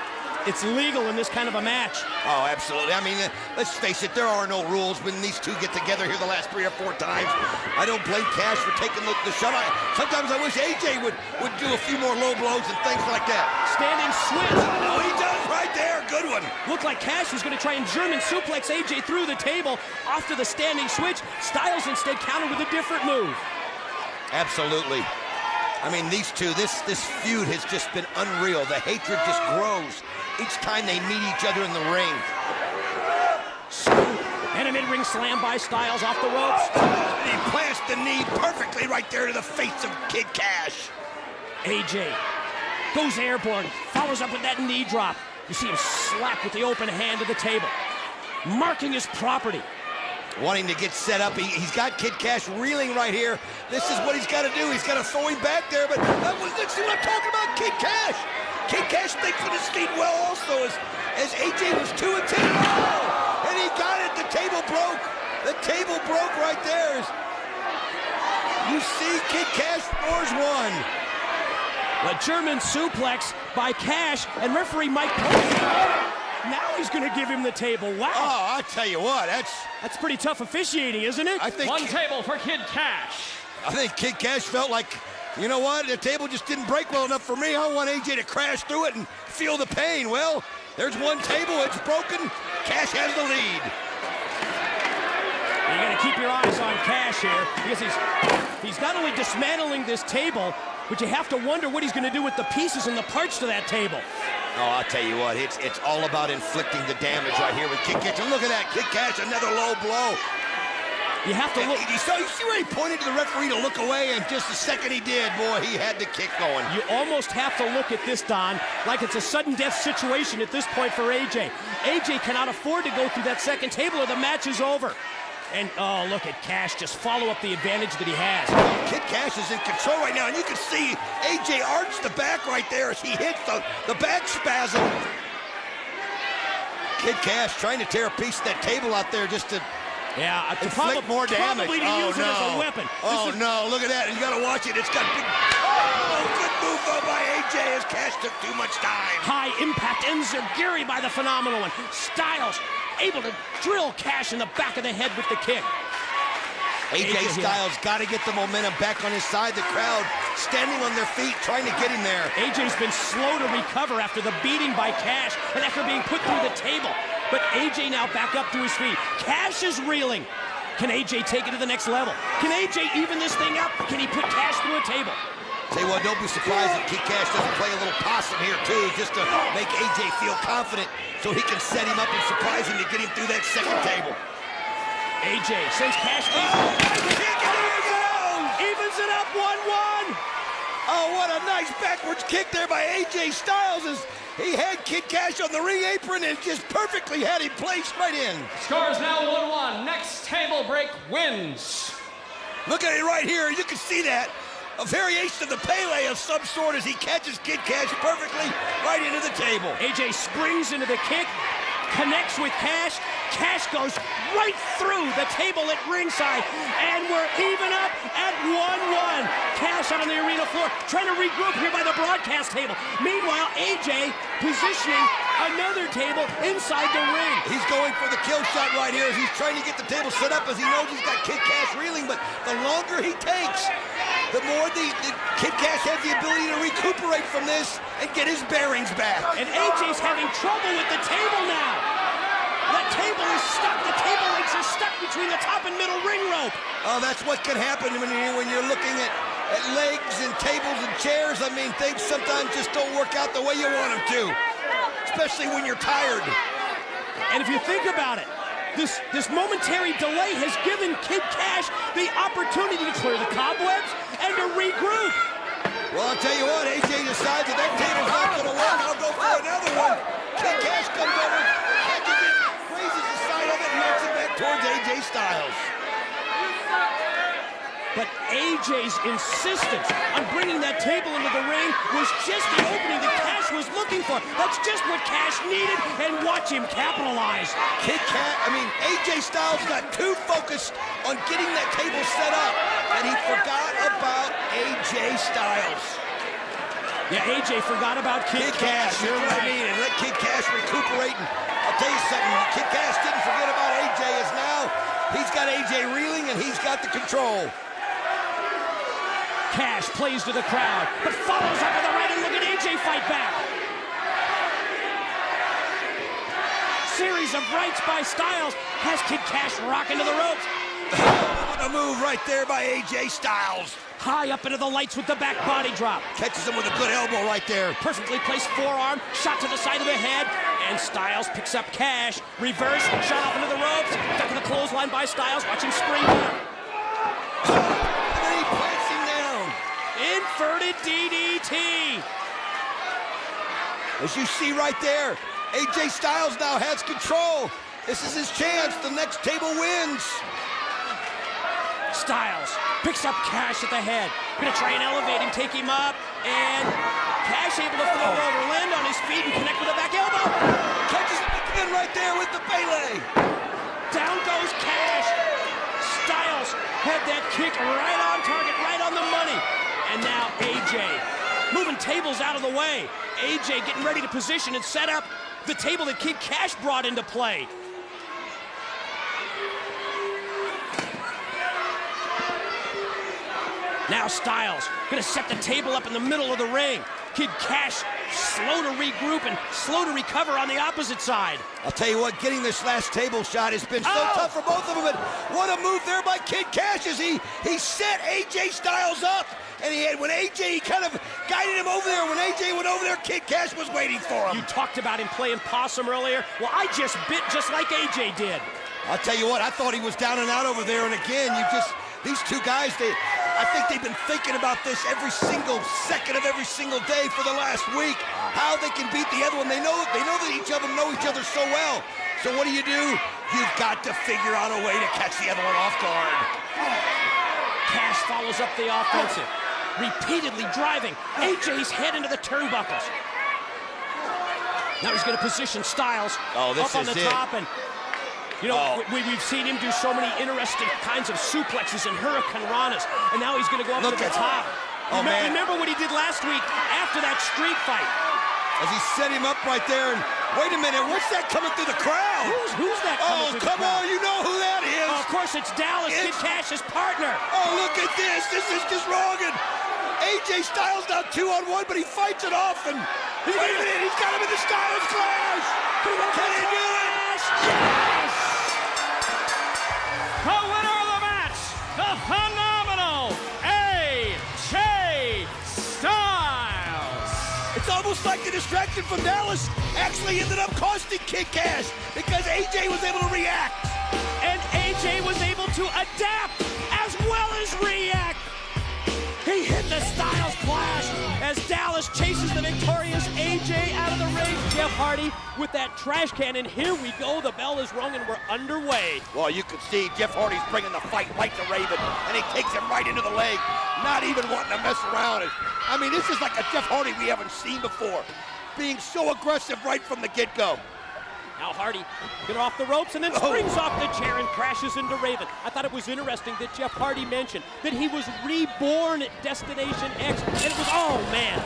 It's legal in this kind of a match. Oh, absolutely. I mean, let's face it, there are no rules when these two get together here the last 3 or 4 times. I don't blame Kash for taking the shot. Sometimes I wish AJ would do a few more low blows and things like that. Standing switch. Oh, he does right there. Good one. Looked like Kash was going to try and German suplex AJ through the table. Off to the standing switch. Styles instead countered with a different move. Absolutely. I mean, these two, this feud has just been unreal. The hatred just grows each time they meet each other in the ring. And a mid-ring slam by Styles off the ropes. He plants the knee perfectly right there to the face of Kid Kash. AJ goes airborne, follows up with that knee drop. You see him slap with the open hand to the table, marking his property. Wanting to get set up. He's got Kid Kash reeling right here. This is what he's got to do. He's got to throw him back there, but let's see what I'm talking about. Kid Kash. Kid Kash thinks on his feet well also as AJ was 2-10. Oh, and he got it. The table broke. The table broke right there. You see Kid Kash scores 1. The German suplex by Kash, and referee Mike Post. Now he's going to give him the table. Wow. Oh, I tell you what, that's pretty tough officiating, isn't it? I think 1 table for Kid Kash. I think Kid Kash felt like You know what? The table just didn't break well enough for me. I want AJ to crash through it and feel the pain. Well, there's one table. It's broken. Kash has the lead. You got to keep your eyes on Kash here because he's not only dismantling this table, but you have to wonder what he's going to do with the pieces and the parts to that table. Oh, I'll tell you what, it's all about inflicting the damage right here with Kid Kash. And look at that, Kid Kash, another low blow. You have to look. You see where he pointed to the referee to look away, and just the second he did, boy, he had the kick going. You almost have to look at this, Don, like it's a sudden death situation at this point for AJ. AJ cannot afford to go through that second table or the match is over. And, oh, look at Kash just follow up the advantage that he has. Kid Kash is in control right now, and you can see AJ arch the back right there as he hits the back spasm. Kid Kash trying to tear a piece of that table out there just to inflict more damage. Probably to use it as a weapon. Oh, no, look at that. You got to watch it. It's got big... Oh, good move, though, by AJ as Kash took too much time. High impact enziguri by the phenomenal one. Styles able to drill Kash in the back of the head with the kick. AJ Styles got to get the momentum back on his side. The crowd standing on their feet trying to get him there. AJ's been slow to recover after the beating by Kash and after being put through the table. But AJ now back up to his feet. Kash is reeling. Can AJ take it to the next level? Can AJ even this thing up? Can he put Kash through a table? Say what, don't be surprised if Kid Kash doesn't play a little possum here too, just to make AJ feel confident so he can set him up and surprise him to get him through that second table. AJ sends Kash evens it up 1-1. Oh, what a nice backwards kick there by AJ Styles as he had Kid Kash on the ring apron and just perfectly had him placed right in. Score is now 1-1. Next table break wins. Look at it right here. You can see that. A variation of the Pele of some sort as he catches Kid Kash perfectly right into the table. AJ springs into the kick, connects with Kash. Kash goes right through the table at ringside, and we're even up at 1-1. Kash out on the arena floor, trying to regroup here by the broadcast table. Meanwhile, AJ positioning another table inside the ring. He's going for the kill shot right here as he's trying to get the table set up as he knows he's got Kid Kash reeling, but the longer he takes, the more the Kid Kash has the ability to recuperate from this and get his bearings back. And AJ's having trouble with the table now. That table is stuck. The table legs are stuck between the top and middle ring rope. Oh, that's what can happen when you're looking at legs and tables and chairs. I mean, things sometimes just don't work out the way you want them to, especially when you're tired. And if you think about it, this momentary delay has given Kid Kash the opportunity to clear the cobwebs and to regroup. Well, I'll tell you what, AJ decides that table's not going to work. I'll go for another one. Kid Kash comes over, catches it, raises the side of it, and knocks it back towards AJ Styles. But AJ's insistence on bringing that table into the ring was just the opening that Kash was looking for. That's just what Kash needed, and watch him capitalize. AJ Styles got too focused on getting that table set up, and he forgot about AJ Styles. Yeah, AJ forgot about Kid Kash. You're what I mean, and let Kid Kash recuperate. And I'll tell you something, Kid Kash didn't forget about AJ, as now he's got AJ reeling and he's got the control. Kash plays to the crowd, but follows up with a right, and look at AJ fight back. Series of rights by Styles has Kid Kash rocking to the ropes. What a move right there by AJ Styles. High up into the lights with the back body drop. Catches him with a good elbow right there. Perfectly placed forearm, shot to the side of the head, and Styles picks up Kash. Reverse, shot off into the ropes, duck in the clothesline by Styles, watch him spring down. And then he plants him down. Inverted DDT. As you see right there, AJ Styles now has control. This is his chance. The next table wins. Styles picks up Kash at the head. Gonna try and elevate him, take him up, and Kash able to float over, land on his feet, and connect with a back elbow. Catches him again right there with the Pele. Down goes Kash. Styles had that kick right on target, right on the money. And now AJ moving tables out of the way. AJ getting ready to position and set up the table that Kid Kash brought into play. Now Styles gonna set the table up in the middle of the ring. Kid Kash slow to regroup and slow to recover on the opposite side. I'll tell you what, getting this last table shot has been so tough for both of them, but what a move there by Kid Kash as he set AJ Styles up. And when AJ kind of guided him over there, when AJ went over there, Kid Kash was waiting for him. You talked about him playing possum earlier. Well, I just bit just like AJ did. I'll tell you what, I thought he was down and out over there, and again, these two guys, I think they've been thinking about this every single second of every single day for the last week, how they can beat the other one. They know that each of them know each other so well. So what do? You've got to figure out a way to catch the other one off guard. Kash follows up the offensive, repeatedly driving AJ's head into the turnbuckles. Now he's going to position Styles up on the top, and you know, we've seen him do so many interesting kinds of suplexes and hurricane ranas, and now he's going to go up to the top. Remember what he did last week after that street fight? As he set him up right there, and wait a minute, what's that coming through the crowd? Who's that coming through the crowd? Oh, come on, you know who that is. Oh, of course, it's Dallas, Kid Kash's partner. Oh, look at this. This is just wrong. And AJ Styles now 2-on-1, but he fights it off, and wait a minute, he's got him in the Styles Clash. Can he do it? Yes! The winner of the match, the phenomenal AJ Styles. It's almost like the distraction from Dallas actually ended up costing Kid Kash because AJ was able to react. And AJ was able to adapt as well as react. He hit the Styles Clash as Dallas chases the victorious AJ out of the ring. Jeff Hardy with that trash can, and here we go. The bell is rung and we're underway. Well, you can see Jeff Hardy's bringing the fight right to Raven, and he takes him right into the leg, not even wanting to mess around. I mean, this is like a Jeff Hardy we haven't seen before, being so aggressive right from the get-go. Now Hardy get off the ropes and then springs off the chair and crashes into Raven. I thought it was interesting that Jeff Hardy mentioned that he was reborn at Destination X, and it was, oh man,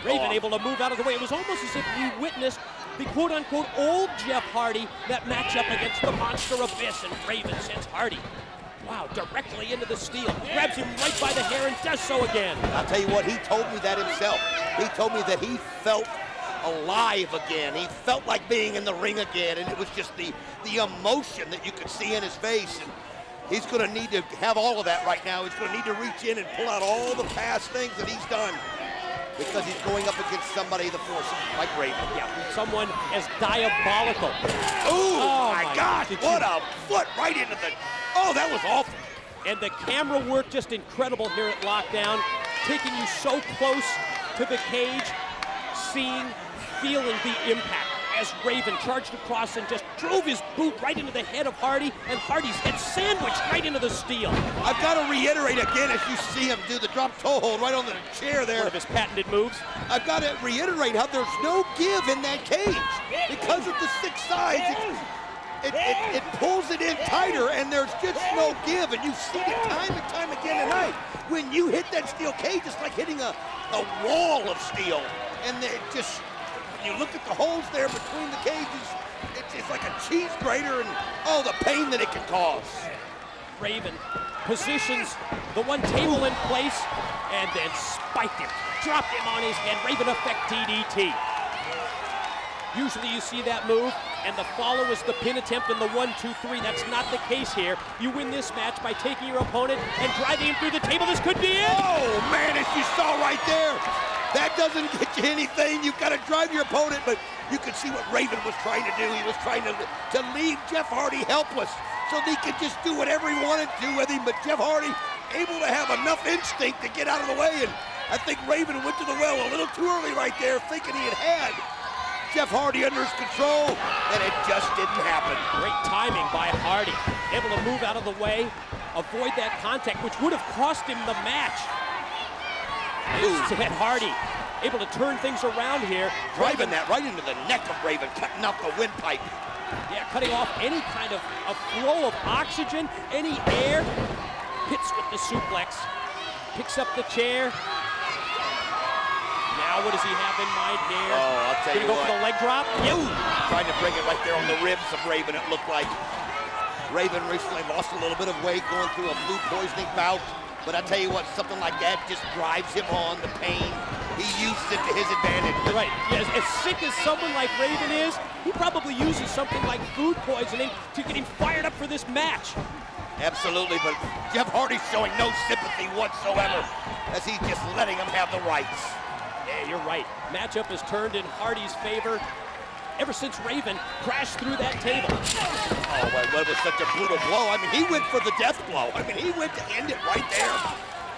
Raven able to move out of the way. It was almost as if we witnessed the quote-unquote old Jeff Hardy, that matchup against the Monster Abyss, and Raven sends Hardy, wow, directly into the steel, grabs him right by the hair and does so again. I'll tell you what, he told me that himself. He told me that he felt alive again. He felt like being in the ring again, and it was just the emotion that you could see in his face. And he's going to need to have all of that right now. He's going to need to reach in and pull out all the past things that he's done, because he's going up against somebody the force like Raven. Yeah, someone as diabolical. Ooh, oh my gosh, what a foot right into the, oh, that was awful. And the camera work just incredible here at Lockdown, taking you so close to the cage, feeling the impact as Raven charged across and just drove his boot right into the head of Hardy, and Hardy's head sandwiched right into the steel. I've got to reiterate again, as you see him do the drop toe hold right on the chair there. One of his patented moves. I've got to reiterate how there's no give in that cage. Because of the 6 sides, it pulls it in tighter, and there's just no give, and you've seen it time and time again tonight. When you hit that steel cage, it's like hitting a wall of steel. And it just, when you look at the holes there between the cages, it's like a cheese grater, and oh, the pain that it can cause. Raven positions the one table in place and then spiked him, dropped him on his head. Raven effect DDT. Usually you see that move, and the follow is the pin attempt in the 1-2-3. That's not the case here. You win this match by taking your opponent and driving him through the table. This could be it. Oh, man, as you saw right there. That doesn't get you anything. You've got to drive your opponent, but you can see what Raven was trying to do. He was trying to leave Jeff Hardy helpless so he could just do whatever he wanted to with him, but Jeff Hardy able to have enough instinct to get out of the way, and I think Raven went to the well a little too early right there, thinking he had Jeff Hardy under his control, and it just didn't happen. Great timing by Hardy, able to move out of the way, avoid that contact, which would have cost him the match. Instead, Hardy able to turn things around here. Driving that right into the neck of Raven, cutting out the windpipe. Yeah, cutting off any kind of a flow of oxygen, any air. Hits with the suplex. Picks up the chair. Now what does he have in mind here? Oh, I'll tell you what. Gonna go for the leg drop? Yep. Trying to bring it right there on the ribs of Raven, it looked like. Raven recently lost a little bit of weight going through a food poisoning bout. But I tell you what, something like that just drives him on, the pain. He uses it to his advantage. Right. Yeah, as sick as someone like Raven is, he probably uses something like food poisoning to get him fired up for this match. Absolutely, but Jeff Hardy's showing no sympathy whatsoever as he's just letting him have the rights. Yeah, you're right. Matchup has turned in Hardy's favor ever since Raven crashed through that table. Oh, well, that was such a brutal blow. I mean, he went for the death blow. I mean, he went to end it right there.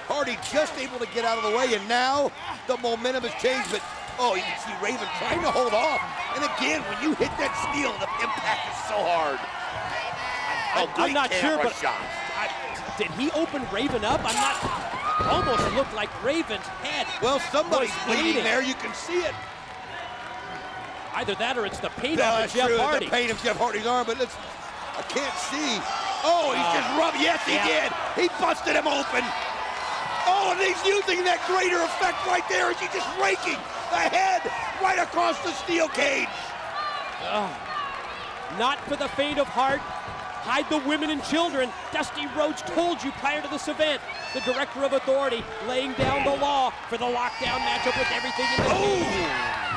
Hardy just able to get out of the way, and now the momentum has changed, but oh, you can see Raven trying to hold off. And again, when you hit that steel, the impact is so hard. I'm not sure, but shot. did he open Raven up? I'm not. Almost looked like Raven's head. Well, somebody's was bleeding there. You can see it. Either that or it's the pain No, of that's Jeff true. Hardy. The pain of Jeff Hardy's arm, but I can't see. Oh, he's just rubbing. Yes, he did. He busted him open. Oh, and he's using that greater effect right there as he's just raking the head right across the steel cage. Not for the faint of heart. Hide the women and children. Dusty Rhodes told you prior to this event. The director of authority laying down the law for the lockdown matchup with everything in the cage.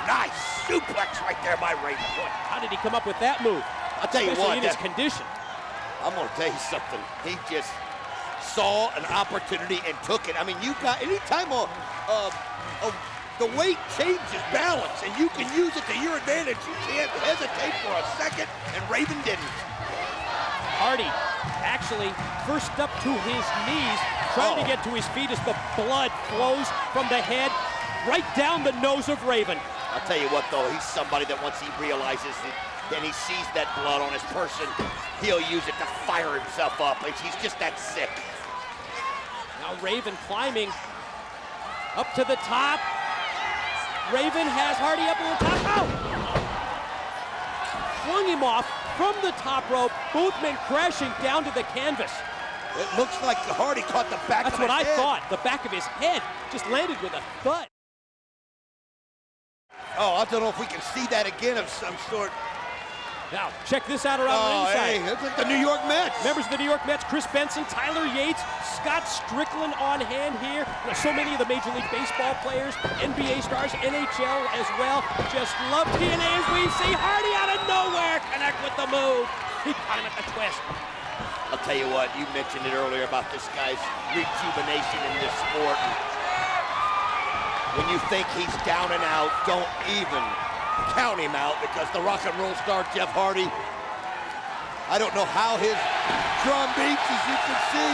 Nice suplex right there by Raven. How did he come up with that move? I'll tell you Especially what, in his condition. I'm going to tell you something. He just saw an opportunity and took it. I mean, you've got anytime the weight changes balance and you can use it to your advantage, you can't hesitate for a second, and Raven didn't. Hardy actually first up to his knees, trying to get to his feet as the blood flows from the head right down the nose of Raven. I'll tell you what, though, he's somebody that once he realizes it, and he sees that blood on his person, he'll use it to fire himself up. He's just that sick. Now Raven climbing up to the top. Raven has Hardy up to the top. Oh! Flung him off from the top rope. Both men crashing down to the canvas. It looks like Hardy caught the back of his head. That's what I thought. The back of his head just landed with a thud. Oh, I don't know if we can see that again of some sort. Now, check this out around ringside. Hey, it's like the New York Mets. Members of the New York Mets, Chris Benson, Tyler Yates, Scott Strickland on hand here. You know, so many of the Major League Baseball players, NBA stars, NHL as well. Just love TNA as we see Hardy out of nowhere connect with the move. He caught him at the twist. I'll tell you what, you mentioned it earlier about this guy's rejuvenation in this sport. When you think he's down and out, don't even count him out, because the rock and roll star Jeff Hardy, I don't know how his drum beats, as you can see.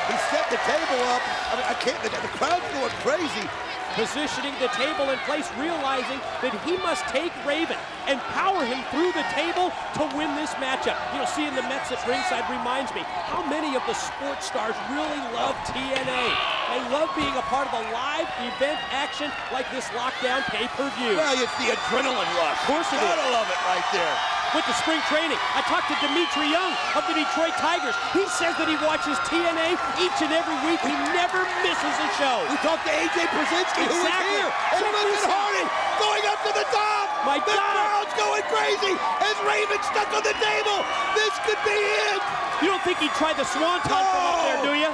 He set the table up. I mean, I can't, the crowd's going crazy. Positioning the table in place, realizing that he must take Raven and power him through the table to win this matchup. You know, seeing the Mets at ringside reminds me how many of the sports stars really love TNA. They love being a part of a live event action like this lockdown pay-per-view. Well, it's the adrenaline rush. Of course it is. Gotta love it right there. Went to spring training. I talked to Dimitri Young of the Detroit Tigers. He says that he watches TNA each and every week. He never misses a show. We talked to AJ Brzezinski, who was here. And look at Hardy going up to the top. My the God. crowd's going crazy as Raven stuck on the table. This could be it. You don't think he'd try the swanton from up there, do you?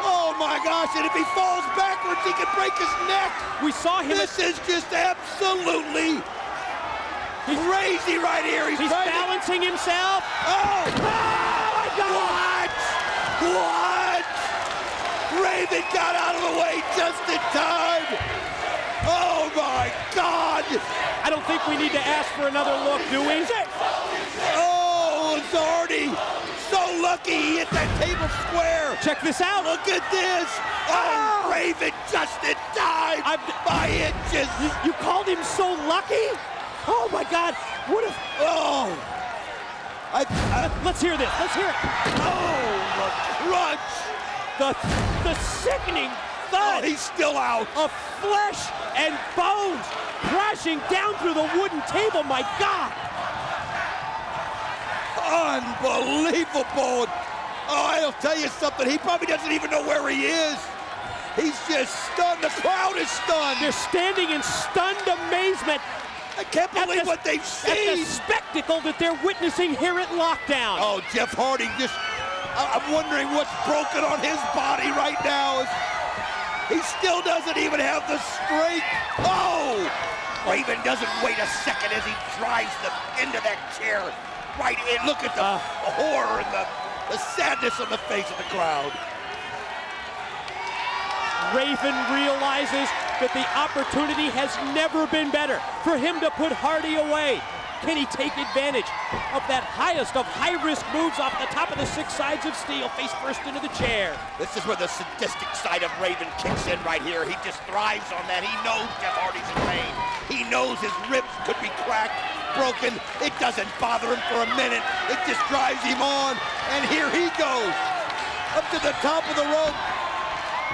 Oh my gosh, and if he falls backwards, he could break his neck. We saw him. This is just absolutely crazy right here. He's balancing himself. Oh! My God! What? Raven got out of the way just in time. Oh my God! I don't think we need to ask for another look, do we? Oh, Hardy, so lucky he hit that table square. Check this out. Look at this. Oh, Raven just in time by inches. You called him so lucky? Oh my God! What if? Oh! Let's hear this. Let's hear it. Oh, the crunch! The sickening thud. Oh, he's still out. Of flesh and bones crashing down through the wooden table. My God! Unbelievable! Oh, I'll tell you something. He probably doesn't even know where he is. He's just stunned. The crowd is stunned. They're standing in stunned amazement. I can't believe what they've seen. At the spectacle that they're witnessing here at Lockdown. Oh, Jeff Hardy just I'm wondering what's broken on his body right now. He still doesn't even have the strength. Oh! Raven doesn't wait a second as he drives them into that chair. Right in. Look at the horror and the sadness on the face of the crowd. Raven realizes that the opportunity has never been better for him to put Hardy away. Can he take advantage of that highest of high-risk moves off the top of the 6 sides of steel, face first into the chair? This is where the sadistic side of Raven kicks in right here. He just thrives on that. He knows Jeff Hardy's in pain. He knows his ribs could be cracked, broken. It doesn't bother him for a minute. It just drives him on. And here he goes, up to the top of the rope.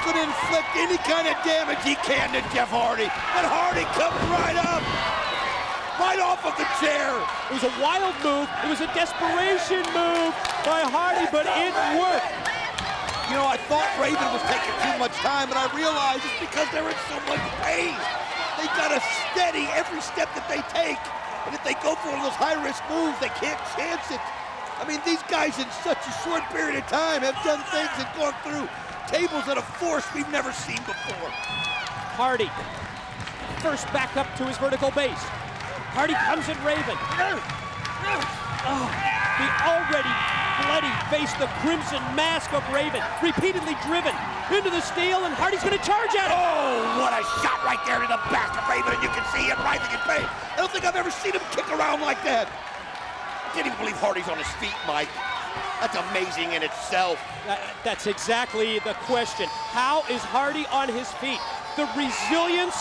Could inflict any kind of damage he can to Jeff Hardy. But Hardy comes right up, right off of the chair. It was a wild move. It was a desperation move by Hardy, but it worked. You know, I thought Raven was taking too much time, but I realized it's because they're in so much pain. They gotta steady every step that they take. And if they go for one of those high-risk moves, they can't chance it. I mean, these guys in such a short period of time have done things and gone through tables at a force we've never seen before. Hardy first back up to his vertical base. Hardy comes at Raven. Oh, the already bloody face, the crimson mask of Raven, repeatedly driven into the steel, and Hardy's going to charge at it. Oh, what a shot right there to the back of Raven, and you can see him writhing in pain. I don't think I've ever seen him kick around like that. I can't even believe Hardy's on his feet, Mike. That's amazing in itself. That's exactly the question. How is Hardy on his feet? The resilience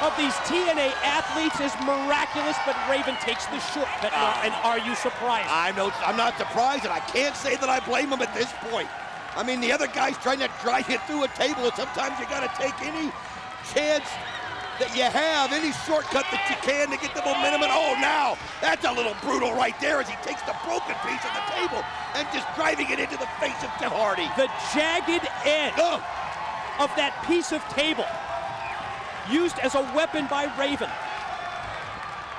of these TNA athletes is miraculous, but Raven takes the shortcut now, and are you surprised? I'm not surprised, and I can't say that I blame him at this point. I mean, the other guy's trying to drive you through a table, and sometimes you gotta take any chance that you have, any shortcut that you can to get the momentum. And oh, now that's a little brutal right there as he takes the broken piece of the table and just driving it into the face of Jeff Hardy. The jagged edge of that piece of table used as a weapon by Raven,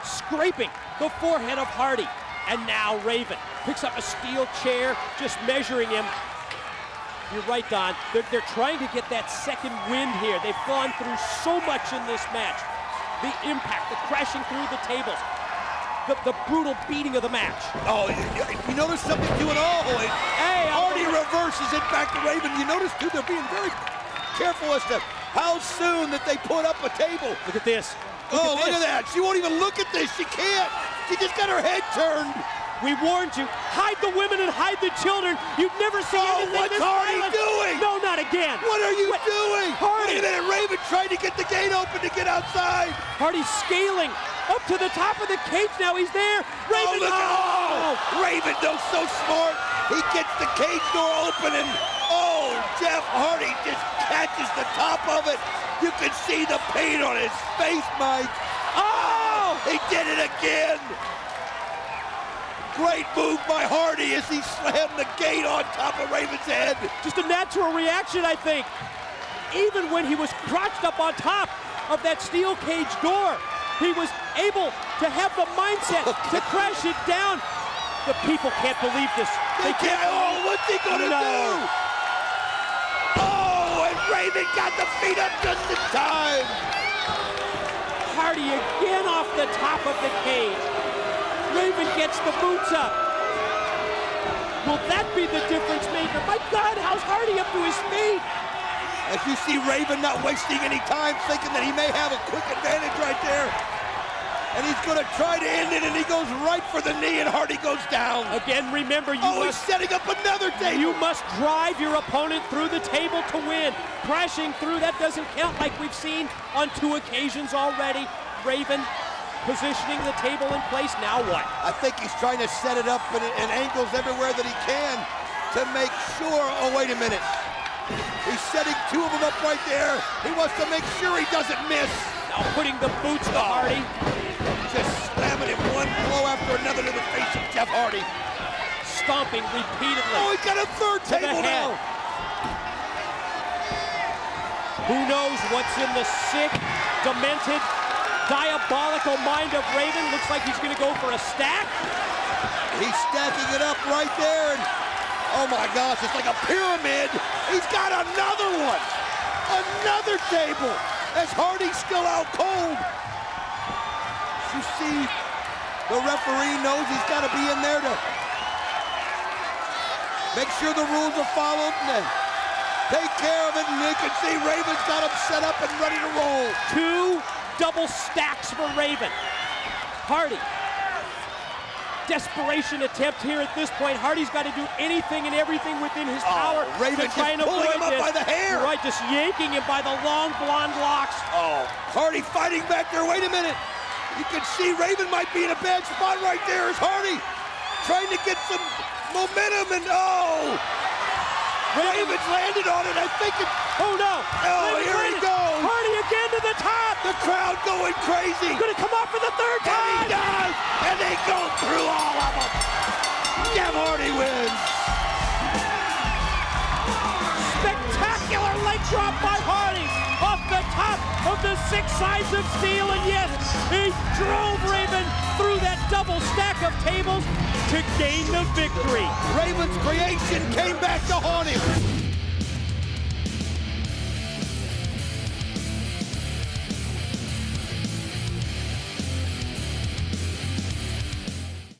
scraping the forehead of Hardy. And now Raven picks up a steel chair, just measuring him. You're right, Don. They're trying to get that second wind here. They've gone through so much in this match. The impact, the crashing through the tables, the brutal beating of the match. Oh, you notice something to it all. Hey, Hardy reverses it back to Raven. You notice, too, they're being very careful as to how soon that they put up a table. Look at this. Look at that. She won't even look at this. She can't. She just got her head turned. We warned you, hide the women and hide the children. You've never seen anything what's this Hardy violent. doing? No, not again. What are you doing? Hardy. Wait a minute, Raven tried to get the gate open to get outside. Hardy's scaling up to the top of the cage now. He's there. Raven. Raven, though, so smart. He gets the cage door open and, Jeff Hardy just catches the top of it. You can see the pain on his face, Mike. Oh, he did it again. Great move by Hardy as he slammed the gate on top of Raven's head. Just a natural reaction, I think. Even when he was crouched up on top of that steel cage door, he was able to have the mindset to crash it down. The people can't believe this. They can't. Oh, what's he gonna do? Oh, and Raven got the feet up just in time. Hardy again off the top of the cage. Raven gets the boots up. Will that be the difference maker? My God, how's Hardy up to his feet? As you see Raven not wasting any time, thinking that he may have a quick advantage right there. And he's going to try to end it, and he goes right for the knee, and Hardy goes down. Again, remember, he's setting up another table. You must drive your opponent through the table to win. Crashing through, that doesn't count like we've seen on 2 occasions already. Raven positioning the table in place. Now what? I think he's trying to set it up in angles everywhere that he can to make sure. Oh, wait a minute. He's setting 2 of them up right there. He wants to make sure he doesn't miss. Now putting the boots to Hardy. Just slamming him one blow after another to the face of Jeff Hardy. Stomping repeatedly. Oh, he's got a 3rd table now. Who knows what's in the sick, demented, diabolical mind of Raven. Looks like he's going to go for a stack. He's stacking it up right there. And Oh my gosh, it's like a pyramid. He's got another one. Another table. As Hardy's still out cold. You see, the referee knows he's got to be in there to make sure the rules are followed and then take care of it. And you can see Raven's got him set up and ready to roll. 2 double stacks for Raven. Hardy. Desperation attempt here at this point. Hardy's got to do anything and everything within his power Raven to try and just pulling avoid him up this. by the hair. Right, just yanking him by the long blonde locks. Oh, Hardy fighting back there. Wait a minute. You can see Raven might be in a bad spot right there as Hardy trying to get some momentum and Raven's landed on it. I think it. Oh no! Oh, here he goes. Hardy again to the top. The crowd going crazy. Gonna come up for the 3rd And time. he does. And they go through all of them. Jeff Hardy wins. Spectacular leg drop by Hardy off the top of the 6 sides of steel, and yes, he drove Raven through that double stack of tables to gain the victory. Raven's creation came back to haunt him.